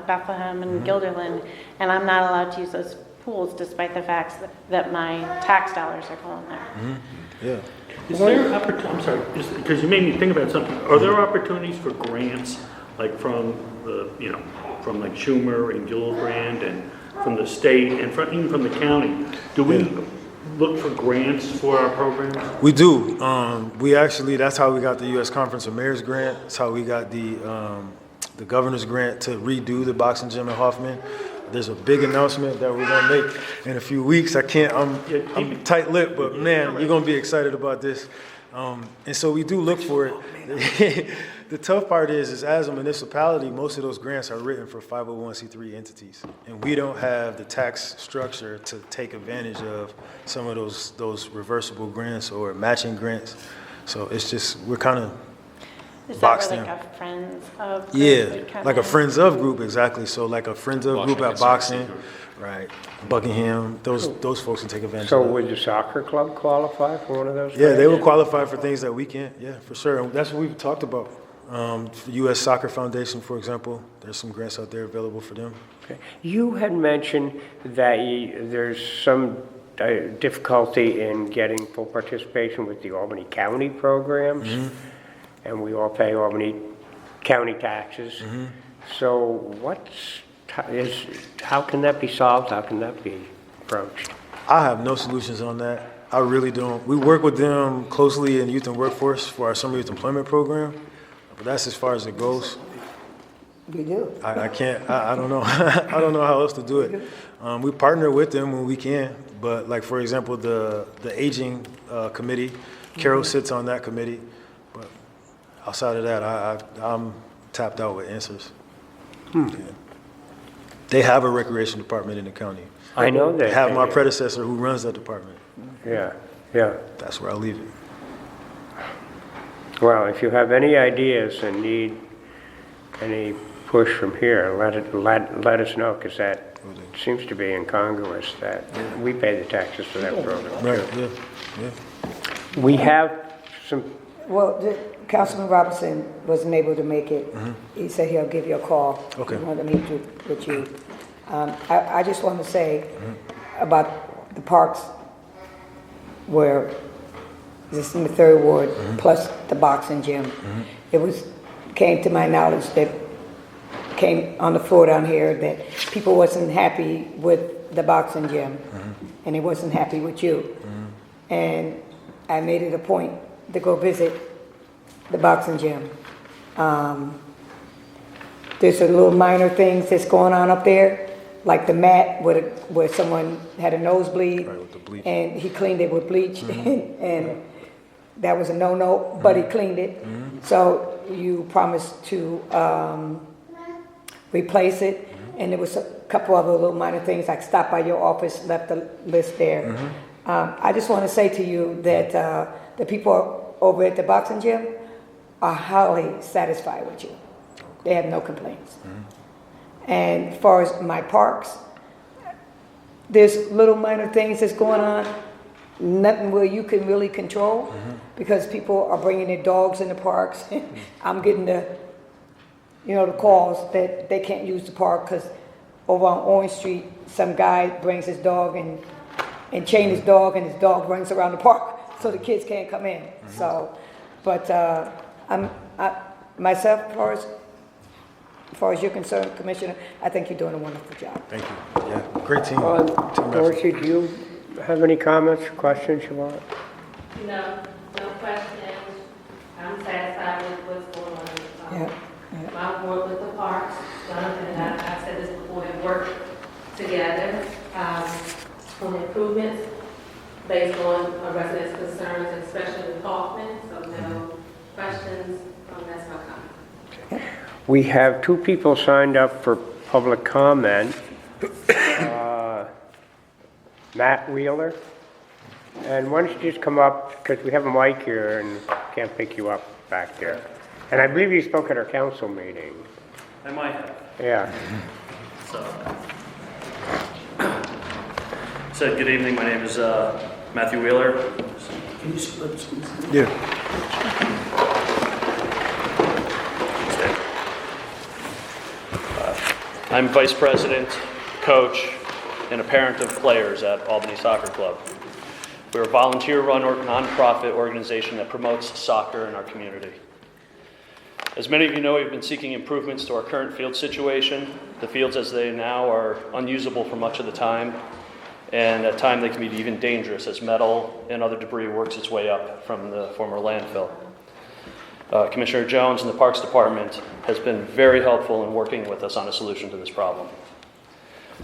Bethlehem and Guilderland, and I'm not allowed to use those pools despite the fact that my tax dollars are going there. Yeah. Is there I'm sorry, because you made me think about something. Are there opportunities for grants, like from the, from like Schumer and Gillibrand and from the state and even from the county? Do we look for grants for our programs? We do. We actually, that's how we got the U.S. Conference of Mayors grant. That's how we got the governor's grant to redo the boxing gym at Hoffman. There's a big announcement that we're gonna make in a few weeks. I'm tight-lipped, but man, you're gonna be excited about this. And so we do look for it. The tough part is as a municipality, most of those grants are written for 501c3 entities. And we don't have the tax structure to take advantage of some of those reversible grants or matching grants. So it's just, we're kind of Is that boxed where in. like a Friends of group Yeah, would come like a in? Friends of group, exactly. So like a Friends of group at boxing, right? Buckingham, those folks can take advantage So of that. would the soccer club qualify for one of those? Yeah, they grants? would qualify for things that we can't, yeah, for sure. And that's what we've talked about. The U.S. Soccer Foundation, for example, there's some grants out there available for them. Okay. You had mentioned that there's some difficulty in getting full participation with the Albany County programs, and we all pay Albany County taxes. So how can that be solved? How can that be approached? I have no solutions on that. I really don't. We work with them closely in youth and workforce for our summer youth employment program, but that's as far as it goes. We do. I can't, I don't know. I don't know how else to do it. We partner with them when we can, but like, for example, the aging committee, Carol sits on that committee, but outside of that, I'm tapped out with answers. Yeah. They have a recreation department in the county. I know that. They have my predecessor who runs that department. Yeah. That's where I leave it. Well, if you have any ideas and need any push from here, let us know, because that seems to be incongruous that we pay the taxes for that program. Right, yeah. We have some, Well, Councilman Robinson wasn't able to make it. He said he'll give you a call. Okay. He wanted to meet with you. I just want to say about the parks where this is in the third ward, plus the boxing gym. It came to my knowledge that came on the floor down here that people wasn't happy with the boxing gym, and they wasn't happy with you. And I made it a point to go visit the boxing gym. There's a little minor things that's going on up there, like the mat where someone had a nosebleed, Right, with the bleach. and he cleaned it with bleach, and that was a no-no, but he cleaned it. So you promised to replace it, and there was a couple other little minor things, like stop by your office, left the list there. I just want to say to you that the people over at the boxing gym are highly satisfied with you. They have no complaints. And as far as my parks, there's little minor things that's going on, nothing where you can really control, because people are bringing their dogs in the parks. I'm getting the calls that they can't use the park because over on Orange Street, some guy brings his dog and chain his dog, and his dog runs around the park, so the kids can't come in. So, but myself, as far as you're concerned, Commissioner, I think you're doing a wonderful job. Thank you. Yeah, great team. Team effort. Dorsey, do you have any comments or questions you want? No questions. I'm satisfied with what's going on. I'm board with the parks. Jonathan and I said this before, we work together on improvements based on residents' concerns, especially with Hoffman. So no questions, that's my comment. We have 2 people signed up for public comment. Matt Wheeler. And why don't you just come up, because we have a mic here and can't pick you up back there. And I believe you spoke at our council meeting. I might have. Yeah. So, good evening. My name is Matthew Wheeler. Can you squeeze? Yeah. I'm vice president, coach, and a parent of players at Albany Soccer Club. We're a volunteer-run or nonprofit organization that promotes soccer in our community. As many of you know, we've been seeking improvements to our current field situation. The fields as they now are unusable for much of the time, and at times they can be even dangerous as metal and other debris works its way up from the former landfill. Commissioner Jones and the Parks Department has been very helpful in working with us on a solution to this problem.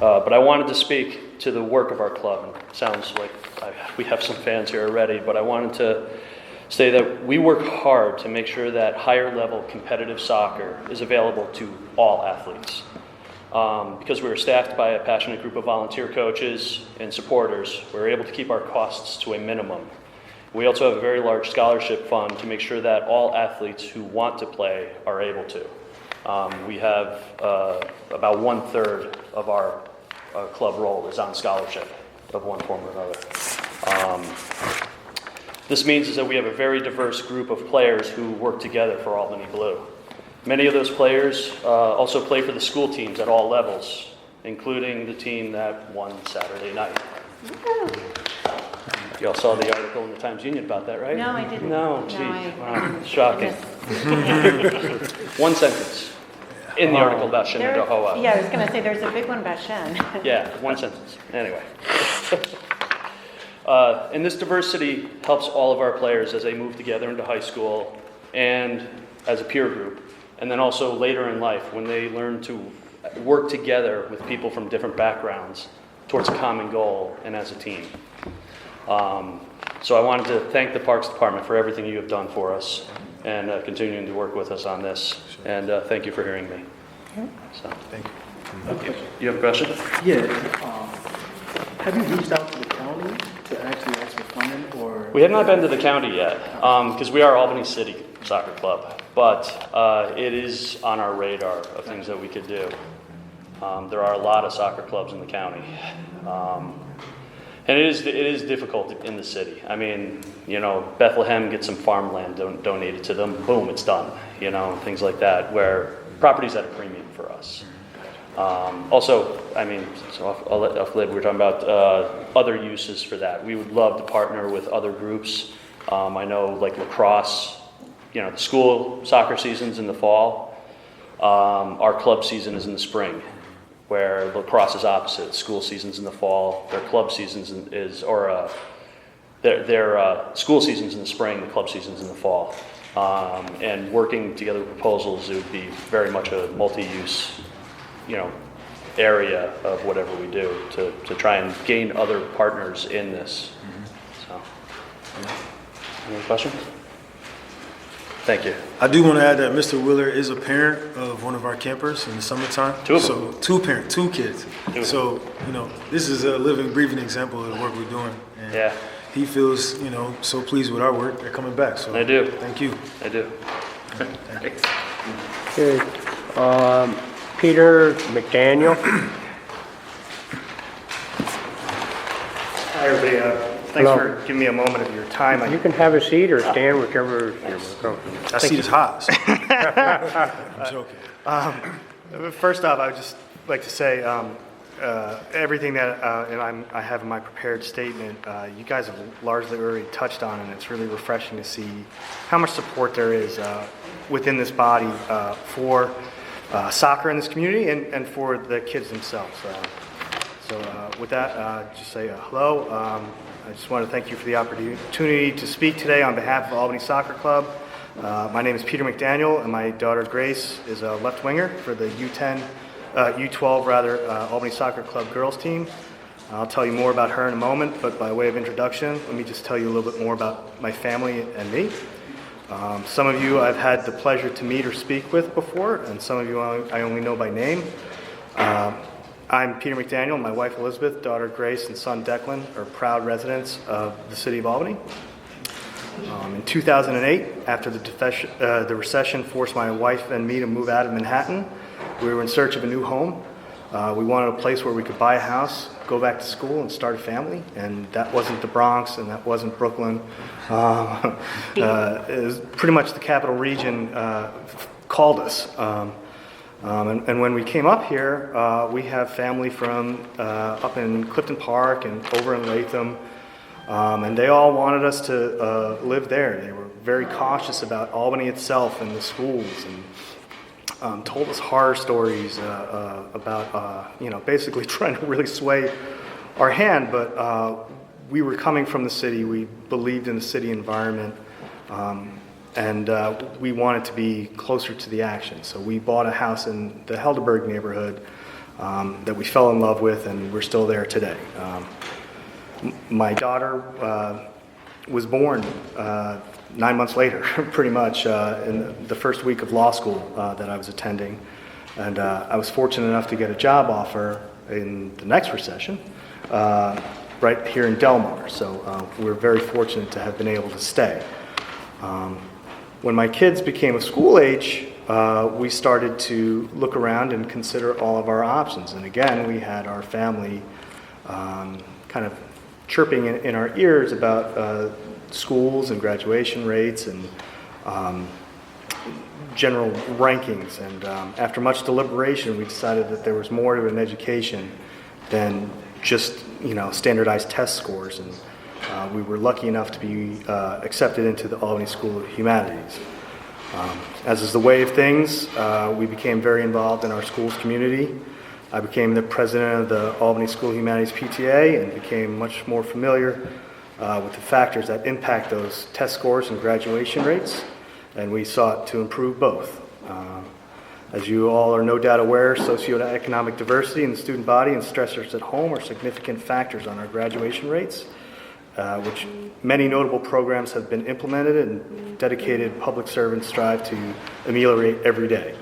But I wanted to speak to the work of our club. And it sounds like we have some fans here already, but I wanted to say that we work hard to make sure that higher level competitive soccer is available to all athletes. Because we are staffed by a passionate group of volunteer coaches and supporters, we're able to keep our costs to a minimum. We also have a very large scholarship fund to make sure that all athletes who want to play are able to. We have about 1/3 of our club roll is on scholarship of one form or another. This means is that we have a very diverse group of players who work together for Albany Blue. Many of those players also play for the school teams at all levels, including the team that won Saturday night. You all saw the article in the Times-Union about that, right? No, I didn't. No, No, geez, I wow, shocking. missed. One sentence in the article about There- Shenandoah. Yeah, I was gonna say, there's a big one about Shen. Yeah, one sentence. Anyway. And this diversity helps all of our players as they move together into high school and as a peer group. And then also later in life when they learn to work together with people from different backgrounds towards a common goal and as a team. So I wanted to thank the Parks Department for everything you have done for us and continuing to work with us on this. And thank you for hearing me. So, Thank you. okay. You have a question? Yeah. Have you reached out to the county to actually ask for funding, or? We have not been to the county yet, because we are Albany City Soccer Club, but it is on our radar of things that we could do. There are a lot of soccer clubs in the county, and it is difficult in the city. I mean, you know, Bethlehem gets some farmland donated to them, boom, it's done. You know, things like that, where property's at a premium for us. Also, I mean, so off lid, we're talking about other uses for that. We would love to partner with other groups. I know, like lacrosse, you know, the school soccer season's in the fall. Our club season is in the spring, where lacrosse is opposite. School season's in the fall. Their club season's their school season's in the spring. The club season's in the fall. And working together with proposals, it would be very much a multi-use, you know, area of whatever we do to try and gain other partners in this. So, any questions? Thank you. I do want to add that Mr. Wheeler is a parent of one of our campers in the summertime. Two of them. So two kids. So, you know, this is a living, breathing example of the work we're doing. And Yeah. he feels, you know, so pleased with our work. They're coming back. So I do. Thank you. I do. Okay. Peter McDaniel. Hi, everybody. Thanks Hello. for giving me a moment of your time. You can have a seat or stand, whichever you're comfortable. That seat is hot. So. I'm joking. First off, I would just like to say everything that I have in my prepared statement, you guys have largely already touched on, and it's really refreshing to see how much support there is within this body for soccer in this community and for the kids themselves. So with that, just say hello. I just want to thank you for the opportunity to speak today on behalf of Albany Soccer Club. My name is Peter McDaniel, and my daughter Grace is a left winger for the U12 Albany Soccer Club girls team. I'll tell you more about her in a moment, but by way of introduction, let me just tell you a little bit more about my family and me. Some of you I've had the pleasure to meet or speak with before, and some of you I only know by name. I'm Peter McDaniel. My wife Elizabeth, daughter Grace, and son Declan are proud residents of the city of Albany. In 2008, after the recession forced my wife and me to move out of Manhattan, we were in search of a new home. We wanted a place where we could buy a house, go back to school, and start a family. And that wasn't the Bronx, and that wasn't Brooklyn. It was pretty much the capital region called us. And when we came up here, we have family from up in Clifton Park and over in Latham. And they all wanted us to live there. They were very cautious about Albany itself and the schools, and told us horror stories about, basically trying to really sway our hand. But we were coming from the city. We believed in the city environment, and we wanted to be closer to the action. So we bought a house in the Helderberg neighborhood that we fell in love with, and we're still there today. My daughter was born 9 months later, pretty much, in the first week of law school that I was attending. And I was fortunate enough to get a job offer in the next recession, right here in Delmar. So we're very fortunate to have been able to stay. When my kids became of school age, we started to look around and consider all of our options. And again, we had our family kind of chirping in our ears about schools and graduation rates and general rankings. And after much deliberation, we decided that there was more to an education than just standardized test scores. And we were lucky enough to be accepted into the Albany School of Humanities. As is the way of things, we became very involved in our school's community. I became the president of the Albany School of Humanities PTA and became much more familiar with the factors that impact those test scores and graduation rates, and we sought to improve both. As you all are no doubt aware, socioeconomic diversity in the student body and stressors at home are significant factors on our graduation rates, which many notable programs have been implemented and dedicated public servants strive to ameliorate every day.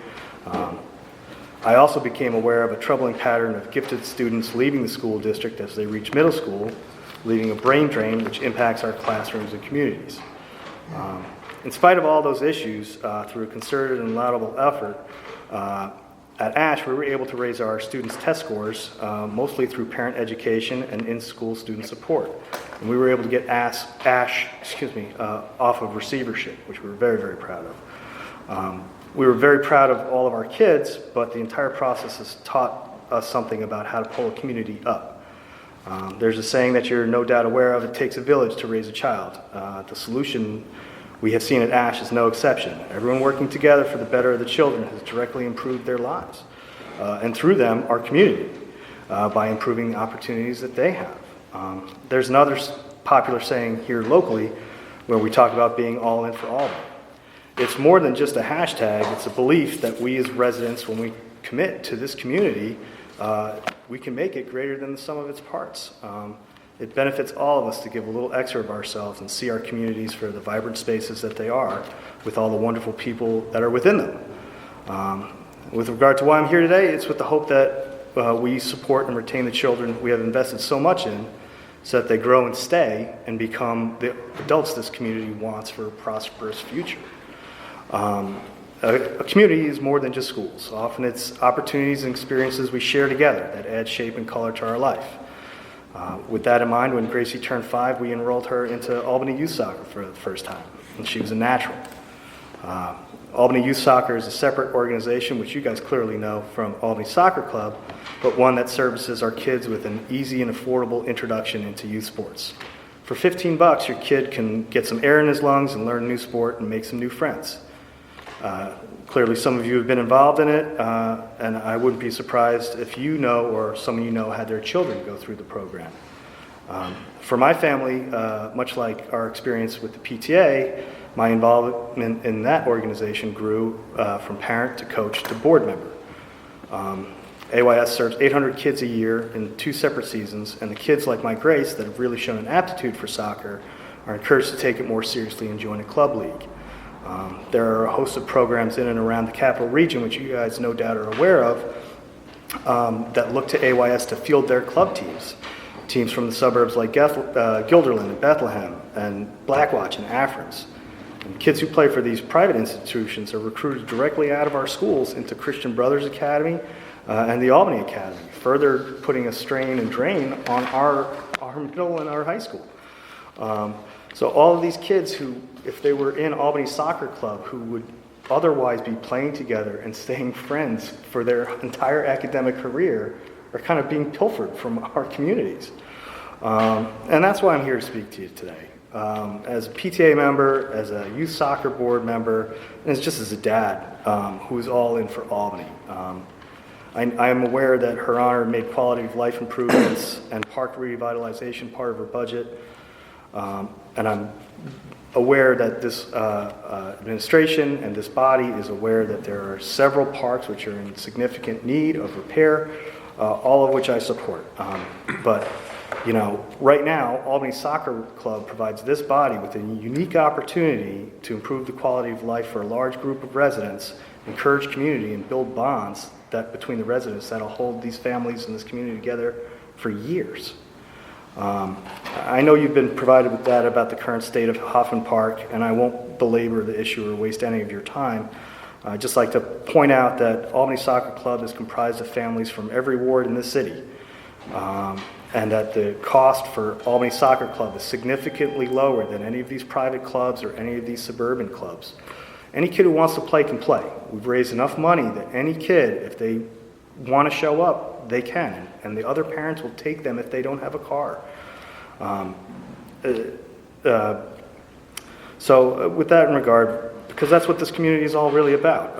I also became aware of a troubling pattern of gifted students leaving the school district as they reach middle school, leaving a brain drain which impacts our classrooms and communities. In spite of all those issues, through a concerted and laudable effort, at ASH we were able to raise our students' test scores, mostly through parent education and in-school student support. And we were able to get ASH off of receivership, which we were very, very proud of. We were very proud of all of our kids, but the entire process has taught us something about how to pull a community up. There's a saying that you're no doubt aware of: it takes a village to raise a child. The solution we have seen at ASH is no exception. Everyone working together for the better of the children has directly improved their lives, and through them, our community, by improving the opportunities that they have. There's another popular saying here locally where we talk about being all in for all. It's more than just a hashtag. It's a belief that we as residents, when we commit to this community, we can make it greater than the sum of its parts. It benefits all of us to give a little extra of ourselves and see our communities for the vibrant spaces that they are, with all the wonderful people that are within them. With regard to why I'm here today, it's with the hope that we support and retain the children we have invested so much in, so that they grow and stay and become the adults this community wants for a prosperous future. A community is more than just schools. Often it's opportunities and experiences we share together that add shape and color to our life. With that in mind, when Gracie turned 5, we enrolled her into Albany Youth Soccer for the first time, and she was a natural. Albany Youth Soccer is a separate organization, which you guys clearly know from Albany Soccer Club, but one that services our kids with an easy and affordable introduction into youth sports. For $15, your kid can get some air in his lungs and learn a new sport and make some new friends. Clearly some of you have been involved in it, and I wouldn't be surprised if you know or some of you know had their children go through the program. For my family, much like our experience with the PTA, my involvement in that organization grew from parent to coach to board member. AYS serves 800 kids a year in 2 separate seasons, and the kids like my Grace that have really shown an aptitude for soccer are encouraged to take it more seriously and join a club league. There are a host of programs in and around the capital region, which you guys no doubt are aware of, that look to AYS to field their club teams. Teams from the suburbs like Guilderland and Bethlehem and Blackwatch and Athens. And kids who play for these private institutions are recruited directly out of our schools into Christian Brothers Academy and the Albany Academy, further putting a strain and drain on our middle and our high school. So all of these kids who, if they were in Albany Soccer Club, who would otherwise be playing together and staying friends for their entire academic career, are kind of being pilfered from our communities. And that's why I'm here to speak to you today. As a PTA member, as a youth soccer board member, and just as a dad who is all in for Albany. I am aware that Her Honor made quality of life improvements and park revitalization part of her budget. And I'm aware that this administration and this body is aware that there are several parks which are in significant need of repair, all of which I support. But, you know, right now, Albany Soccer Club provides this body with a unique opportunity to improve the quality of life for a large group of residents, encourage community, and build bonds that between the residents that'll hold these families and this community together for years. I know you've been provided with data about the current state of Hoffman Park, and I won't belabor the issue or waste any of your time. I'd just like to point out that Albany Soccer Club is comprised of families from every ward in the city, and that the cost for Albany Soccer Club is significantly lower than any of these private clubs or any of these suburban clubs. Any kid who wants to play can play. We've raised enough money that any kid, if they want to show up, they can, and the other parents will take them if they don't have a car. So with that in regard, because that's what this community is all really about,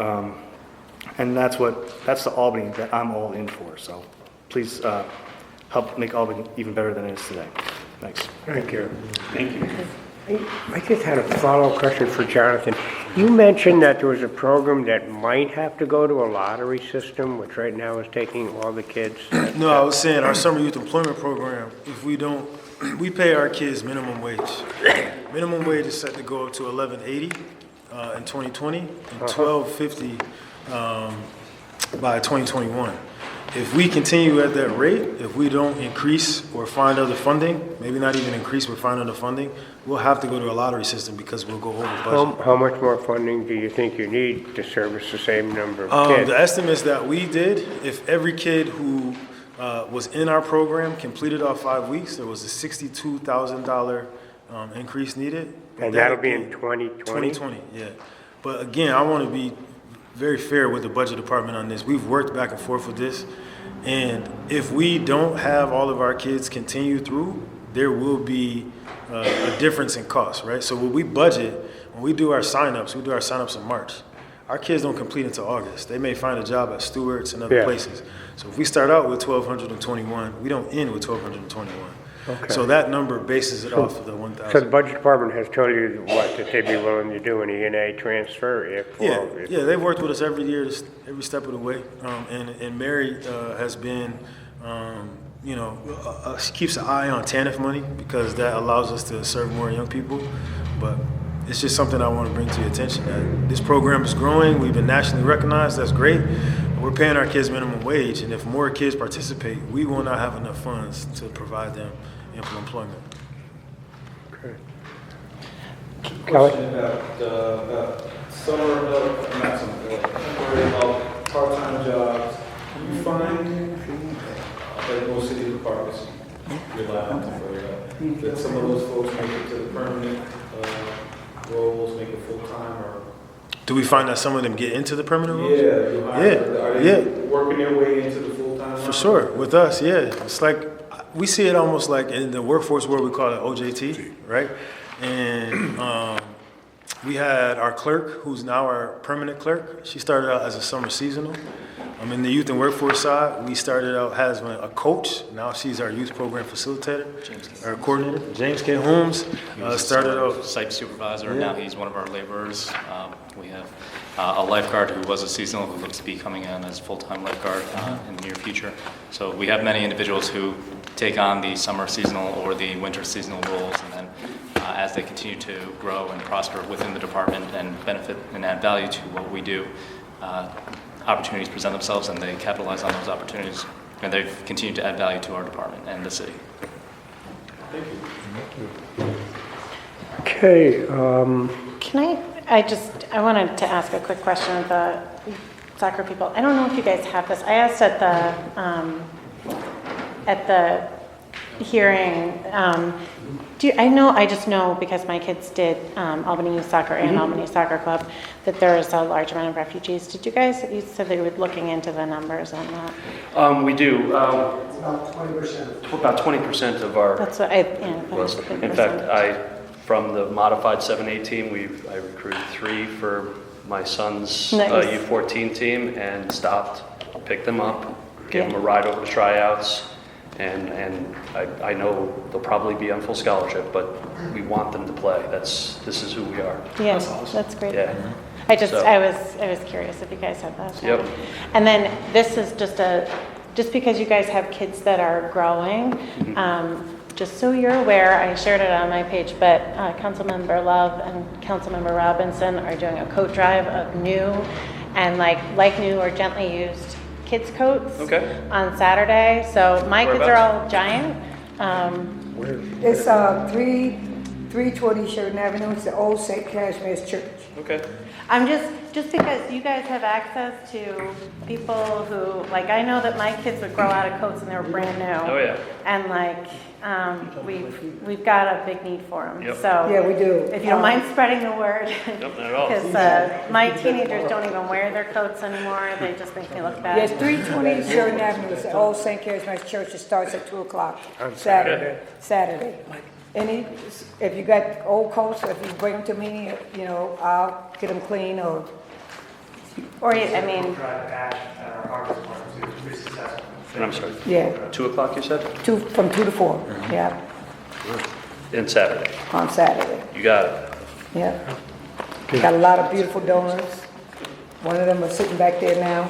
and that's the Albany that I'm all in for. So please help make Albany even better than it is today. Thanks. Thank you. Thank you. I just had a follow-up question for Jonathan. You mentioned that there was a program that might have to go to a lottery system, which right now is taking all the kids. No, I was saying our summer youth employment program, if we don't, we pay our kids minimum wage. Minimum wage is set to go up to $11.80 in 2020 and $12.50 by 2021. If we continue at that rate, if we don't increase or find other funding, maybe not even increase but find other funding, we'll have to go to a lottery system because we'll go over budget. How much more funding do you think you need to service the same number of kids? The estimates that we did, if every kid who was in our program completed our 5 weeks, there was a $62,000 increase needed. And that'll be in 2020? 2020, yeah. But again, I want to be very fair with the budget department on this. We've worked back and forth with this, and if we don't have all of our kids continue through, there will be a difference in cost, right? So when we budget, when we do our signups, we do our signups in March. Our kids don't complete until August. They may find a job at Stewart's and other places. So if we start out with 1,221, we don't end with 1,221. Okay. So that number bases it off of the 1,000. So the budget department has told you what, that they'd be willing to do an E&A transfer if... Yeah, they've worked with us every year, every step of the way. And Mary has been, she keeps an eye on TANF money because that allows us to serve more young people. But it's just something I want to bring to your attention that this program is growing. We've been nationally recognized. That's great. We're paying our kids minimum wage, and if more kids participate, we will not have enough funds to provide them employment. Okay. Question about summer help, not summer help, temporary help, part-time jobs. Do you find that most city departments rely on temporary help, that some of those folks make it to the permanent roles, make it full-time, or? Do we find that some of them get into the permanent roles? Yeah. Are they working their way into the full-time? For sure. With us, yeah. It's like, we see it almost like in the workforce world, we call it OJT, right? And we had our clerk, who's now our permanent clerk. She started out as a summer seasonal. In the youth and workforce side, we started out as a coach. Now she's our youth program facilitator, our coordinator. James K. Holmes He was started our out. site supervisor, Yeah. now he's one of our laborers. We have a lifeguard who was a seasonal who looks to be coming in as full-time lifeguard in the near future. So we have many individuals who take on the summer seasonal or the winter seasonal roles, and then as they continue to grow and prosper within the department and benefit and add value to what we do, opportunities present themselves and they capitalize on those opportunities, and they've continued to add value to our department and the city. Okay, I wanted to ask a quick question of the soccer people. I don't know if you guys have this. I asked at the hearing, I just know because my kids did Albany Youth Soccer and Albany Soccer Club, that there is a large amount of refugees. Did you guys, you said they were looking into the numbers on that? We do. About 20%. About 20% of our. That's what that's a big In fact, from the modified 7A team, I recruited 3 for my son's Nice. U14 team and stopped, picked them up, gave them a ride over to tryouts, and I know they'll probably be on full scholarship, but we want them to play. This is who we are. Yeah, that's great. Yeah. I was curious if you guys had that. Yep. And then this is just because you guys have kids that are growing, just so you're aware, I shared it on my page, but Councilmember Love and Councilmember Robinson are doing a coat drive of new and like new or gently used kids coats on Saturday. So my kids are all giant. It's 320 Sheridan Avenue. It's the old St. Cashmere's Church. Okay. I'm just because you guys have access to people who, like, I know that my kids would grow out of coats and they were brand new. Oh, yeah. And like, we've got a big need for them. Yep. So Yeah, we do. if you don't mind spreading the word. Nope, not at all. Because my teenagers don't even wear their coats anymore. They just make me look bad. Yes, 320 Sheridan Avenue. It's the old St. Cashmere's Church. It starts at 2 o'clock Saturday. If you got old coats, if you bring them to me, I'll get them clean or. I mean, And I'm sorry. Yeah. 2 o'clock, you said? From 2 to 4. Yeah, And Saturday. on Saturday. You got it. Yeah. Got a lot of beautiful donors. One of them is sitting back there now.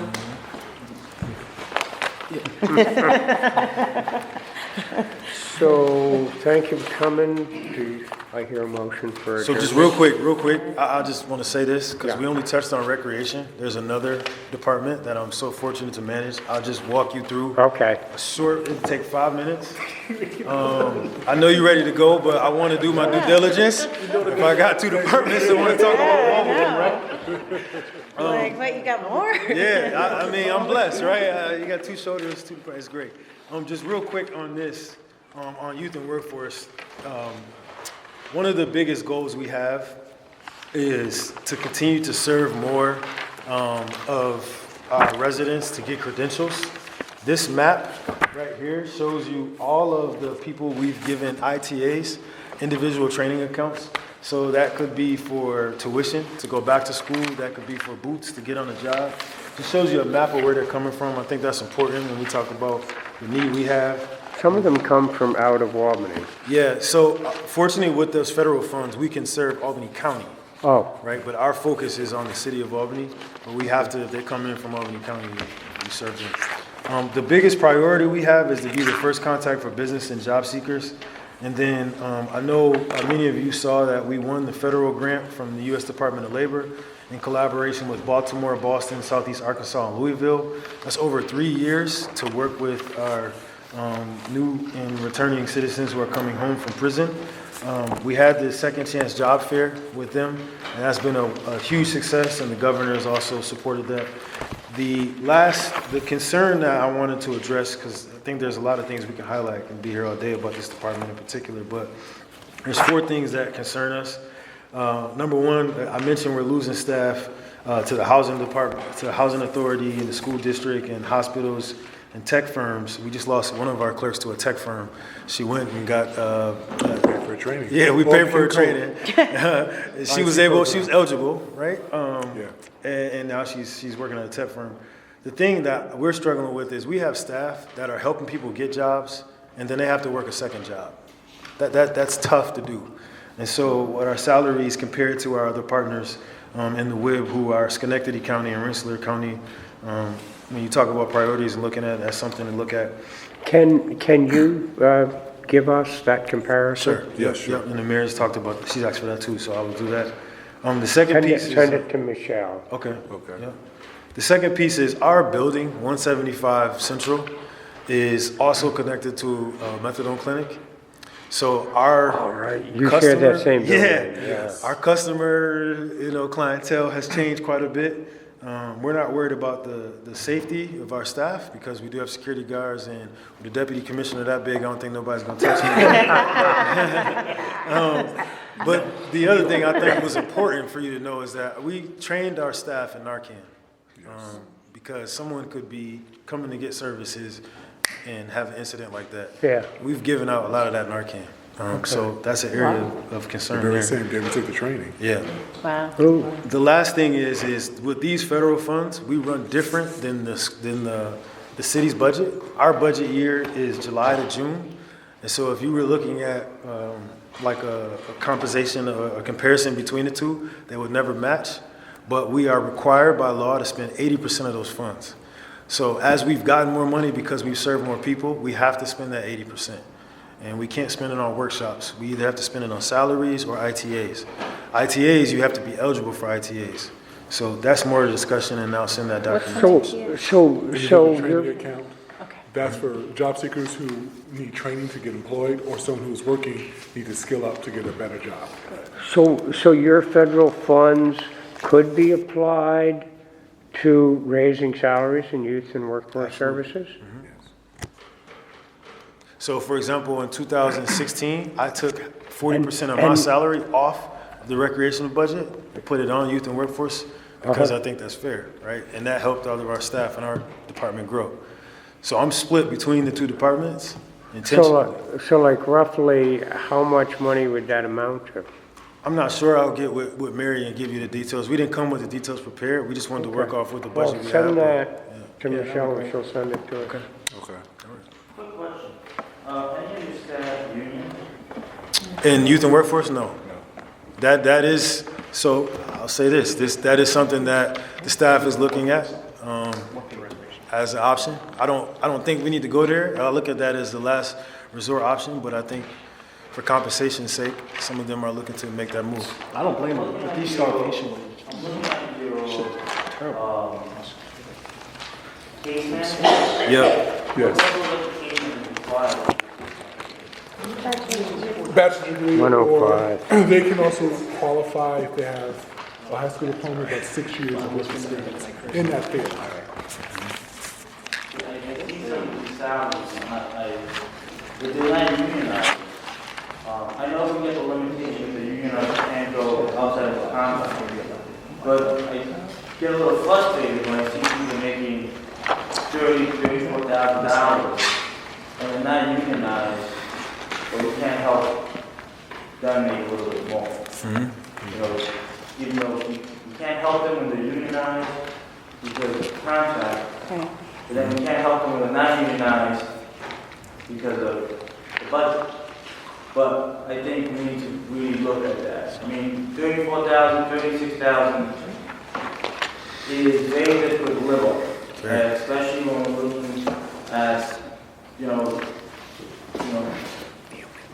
so thank you for coming. Do I hear a motion for So just adjournment? real quick, I just want to say this, because we only touched on recreation. There's another department that I'm so fortunate to manage. I'll just walk you through. Okay. It'll take 5 minutes. I know you're ready to go, but I want to do my due diligence. If I got 2 departments, I want to talk about all of them, right? like, what, you got more? Yeah, I mean, I'm blessed, right? You got 2 shoulders, 2 departments, it's great. Just real quick on this, on youth and workforce, one of the biggest goals we have is to continue to serve more of our residents to get credentials. This map right here shows you all of the people we've given ITAs, individual training accounts. So that could be for tuition to go back to school. That could be for boots to get on a job. It shows you a map of where they're coming from. I think that's important when we talk about the need we have. Some of them come from out of Albany. Yeah, so fortunately with those federal funds, we can serve Albany County. Oh. Right, but our focus is on the city of Albany, but we have to, if they come in from Albany County, we serve them. The biggest priority we have is to be the first contact for business and job seekers. And then I know many of you saw that we won the federal grant from the U.S. Department of Labor in collaboration with Baltimore, Boston, Southeast Arkansas, and Louisville. That's over 3 years to work with our new and returning citizens who are coming home from prison. We had the Second Chance Job Fair with them, and that's been a huge success, and the governor has also supported that. The concern that I wanted to address, because I think there's a lot of things we can highlight and be here all day about this department in particular, but there's 4 things that concern us. Number 1, I mentioned we're losing staff to the housing department, to the housing authority and the school district and hospitals and tech firms. We just lost one of our clerks to a tech firm. She went and got paid for training. Yeah, we paid for her training. She was eligible, right? And now she's working at a tech firm. The thing that we're struggling with is we have staff that are helping people get jobs, and then they have to work a second job. That's tough to do. And so what our salaries compared to our other partners in the WIB, who are Schenectady County and Rensselaer County, when you talk about priorities and looking at, that's something to look at. Can you give us that comparison? Sure. Yes, sure. Yep. And the mayor's talked about, she's asked for that too, so I will do that. The second piece is... Send it to Michelle. Okay. Yep. The second piece is our building, 175 Central, is also connected to a methadone clinic. So our All right, you share that same building. Yeah. Our customer, clientele has changed quite a bit. We're not worried about the safety of our staff because we do have security guards, and with the deputy commissioner that big, I don't think nobody's gonna touch him. But the other thing I think was important for you to know is that we trained our staff in Narcan. Because someone could be coming to get services and have an incident like that. Yeah. We've given out a lot of that Narcan. So that's an area of concern The very there. same day we took the training. Yeah. Wow. The last thing is with these federal funds, we run different than the city's budget. Our budget year is July to June. And so if you were looking at like a composition, a comparison between the two, they would never match. But we are required by law to spend 80% of those funds. So as we've gotten more money because we've served more people, we have to spend that 80%. And we can't spend it on workshops. We either have to spend it on salaries or ITAs. ITAs, you have to be eligible for ITAs. So that's more of the discussion, and I'll send that document. So Training you're, account, that's for job seekers who need training to get employed, or someone who's working need to skill up to get a better job. so your federal funds could be applied to raising salaries in youth and workforce services? So for example, in 2016, I took 40% of my salary off of the recreational budget and put it on youth and workforce because I think that's fair, right? And that helped all of our staff and our department grow. So I'm split between the two departments intentionally. So like roughly, how much money would that amount to? I'm not sure. I'll get with Mary and give you the details. We didn't come with the details prepared. We just wanted to work off with the budget we have. Send that to Michelle and she'll send it to us. Okay. Quick question. Any of your staff union? In youth and workforce, no. That is, so I'll say this, that is something that the staff is looking at as an option. I don't think we need to go there. I look at that as the last resort option, but I think for compensation's sake, some of them are looking to make that move. I don't blame them. With these starvation wages. I'm looking at your case management. Yep. Yes. What level of education is required? Bachelor's degree, 105. or they can also qualify if they have a high school diploma, but 6 years of work experience in that field. I see some of these salaries, but they're not unionized. I know we get the limitation that unionized can't go outside of the contract, but I get a little frustrated when I see people making $34,000 and they're not unionized, but we can't help them make a little bit more. Even though we can't help them when they're unionized because of the contract, but then we can't help them when they're not unionized because of the budget. But I think we need to really look at that. I mean, 34,000, 36,000 is very difficult to live on, especially when we're looking at,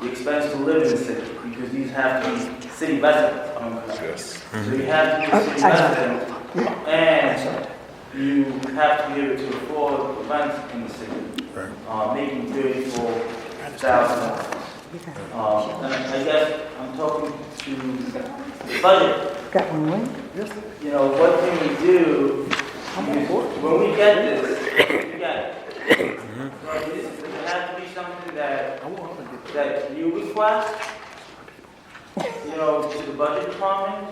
the expense to live in the city, because these have to be city residents. So you have to be a city resident, and you have to be able to afford the rent in the city, making $34,000. And I guess I'm talking to the budget. Got one more? What can we do? When we get this, we get it. So does it have to be something that you request, to the budget department,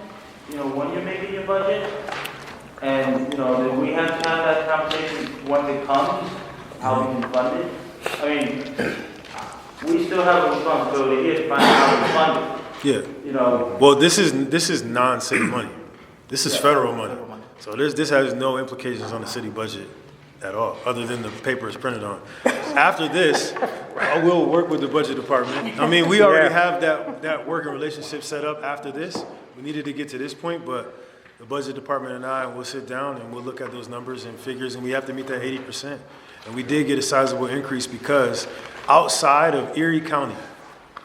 when you're making your budget? And, then we have to have that conversation when it comes, how we can fund it. I mean, we still have a responsibility here to find out how to fund it. Yeah. Well, this is non-city money. This is federal money. So this has no implications on the city budget at all, other than the paper it's printed on. After this, I will work with the budget department. I mean, we already have that working relationship set up after this. We needed to get to this point, but the budget department and I will sit down and we'll look at those numbers and figures, and we have to meet that 80%. And we did get a sizable increase because outside of Erie County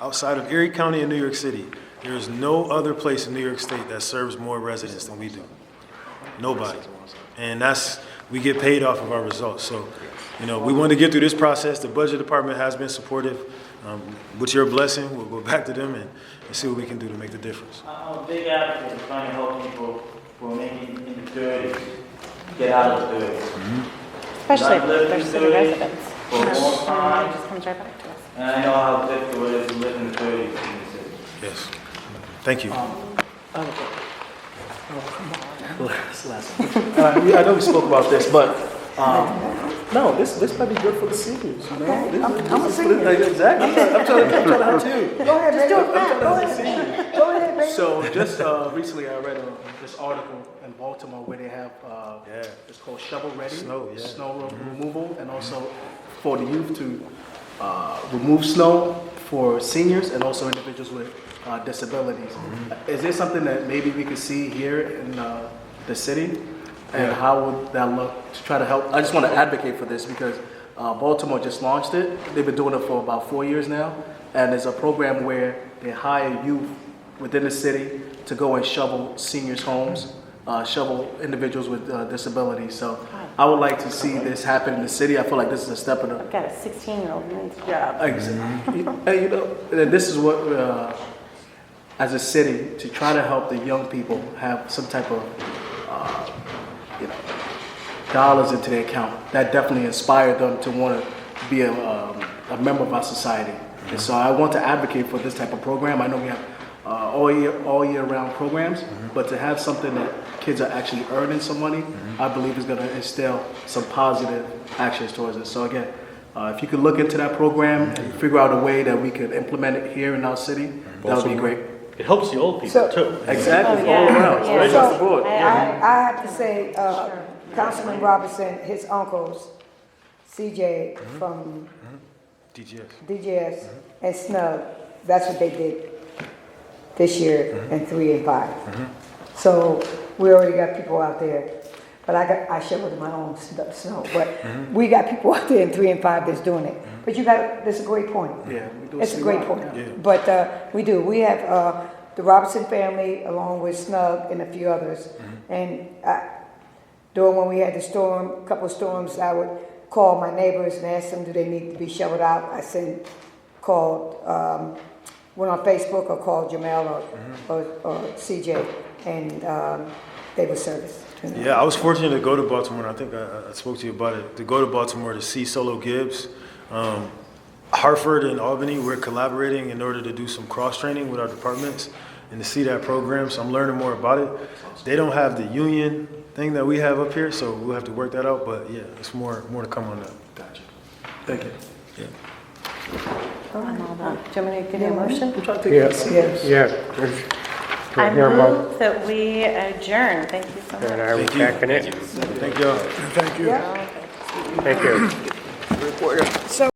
in New York City, there is no other place in New York State that serves more residents than we do. Nobody. And we get paid off of our results. So, we want to get through this process. The budget department has been supportive. With your blessing, we'll go back to them and see what we can do to make the difference. I'm a big advocate of trying to help people who are maybe in the 30s get out of the 30s. Especially I've lived if in they're the city 30s residents. for a long It time, just comes right back to us. and I know how difficult it is to live in the 30s in the city. Yes. Thank you. Last one. I know we spoke about this, but no, this might be good for the seniors. You know? I'm a senior. Exactly. I'm trying to help too. Go ahead, just do it now. Go ahead. Go ahead, baby. So just recently, I read this article in Baltimore where they have it's called shovel ready, snow removal, and also for the youth to remove snow for seniors and also individuals with disabilities. Is there something that maybe we could see here in the city? And how would that look to try to help? I just want to advocate for this because Baltimore just launched it. They've been doing it for about 4 years now. And there's a program where they hire youth within the city to go and shovel seniors' homes, shovel individuals with disabilities. So I would like to see this happen in the city. I feel like this is a step in the... I've got a 16-year-old man's job. Exactly. And this is what, as a city, to try to help the young people have some type of, dollars into their account. That definitely inspired them to want to be a member of our society. And so I want to advocate for this type of program. I know we have all year round programs, but to have something that kids are actually earning some money, I believe is going to instill some positive actions towards it. So again, if you could look into that program and figure out a way that we could implement it here in our city, that would be great. It helps the old people too. Exactly, Oh, yeah. all around, Yeah. right across the board. I have to say, Councilman Robinson, his uncles, CJ from DGS and Snug, that's what they did this year in 3 and 5. So we already got people out there, but I shoveled my own snow, but we got people out there in 3 and 5 that's doing it. But that's a great point. Yeah, we do. It's a great point. Yeah. But we do. We have the Robinson family along with Snug and a few others. And during when we had the storm, couple of storms, I would call my neighbors and ask them, do they need to be shoveled out? I went on Facebook or called Jamel or CJ, and they were serviced. Yeah, I was fortunate to go to Baltimore. I think I spoke to you about it. To go to Baltimore to see Solo Gibbs. Hartford and Albany, we're collaborating in order to do some cross-training with our departments and to see that program. So I'm learning more about it. They don't have the union thing that we have up here, so we'll have to work that out. But yeah, it's more to come on that. Gotcha. Thank you. Yeah. I'm all done. Do you want me to give you a motion? I'm trying to take this. I move that we adjourn. Thank you so much. And I will second it. Thank you. Thank you. Thank you. So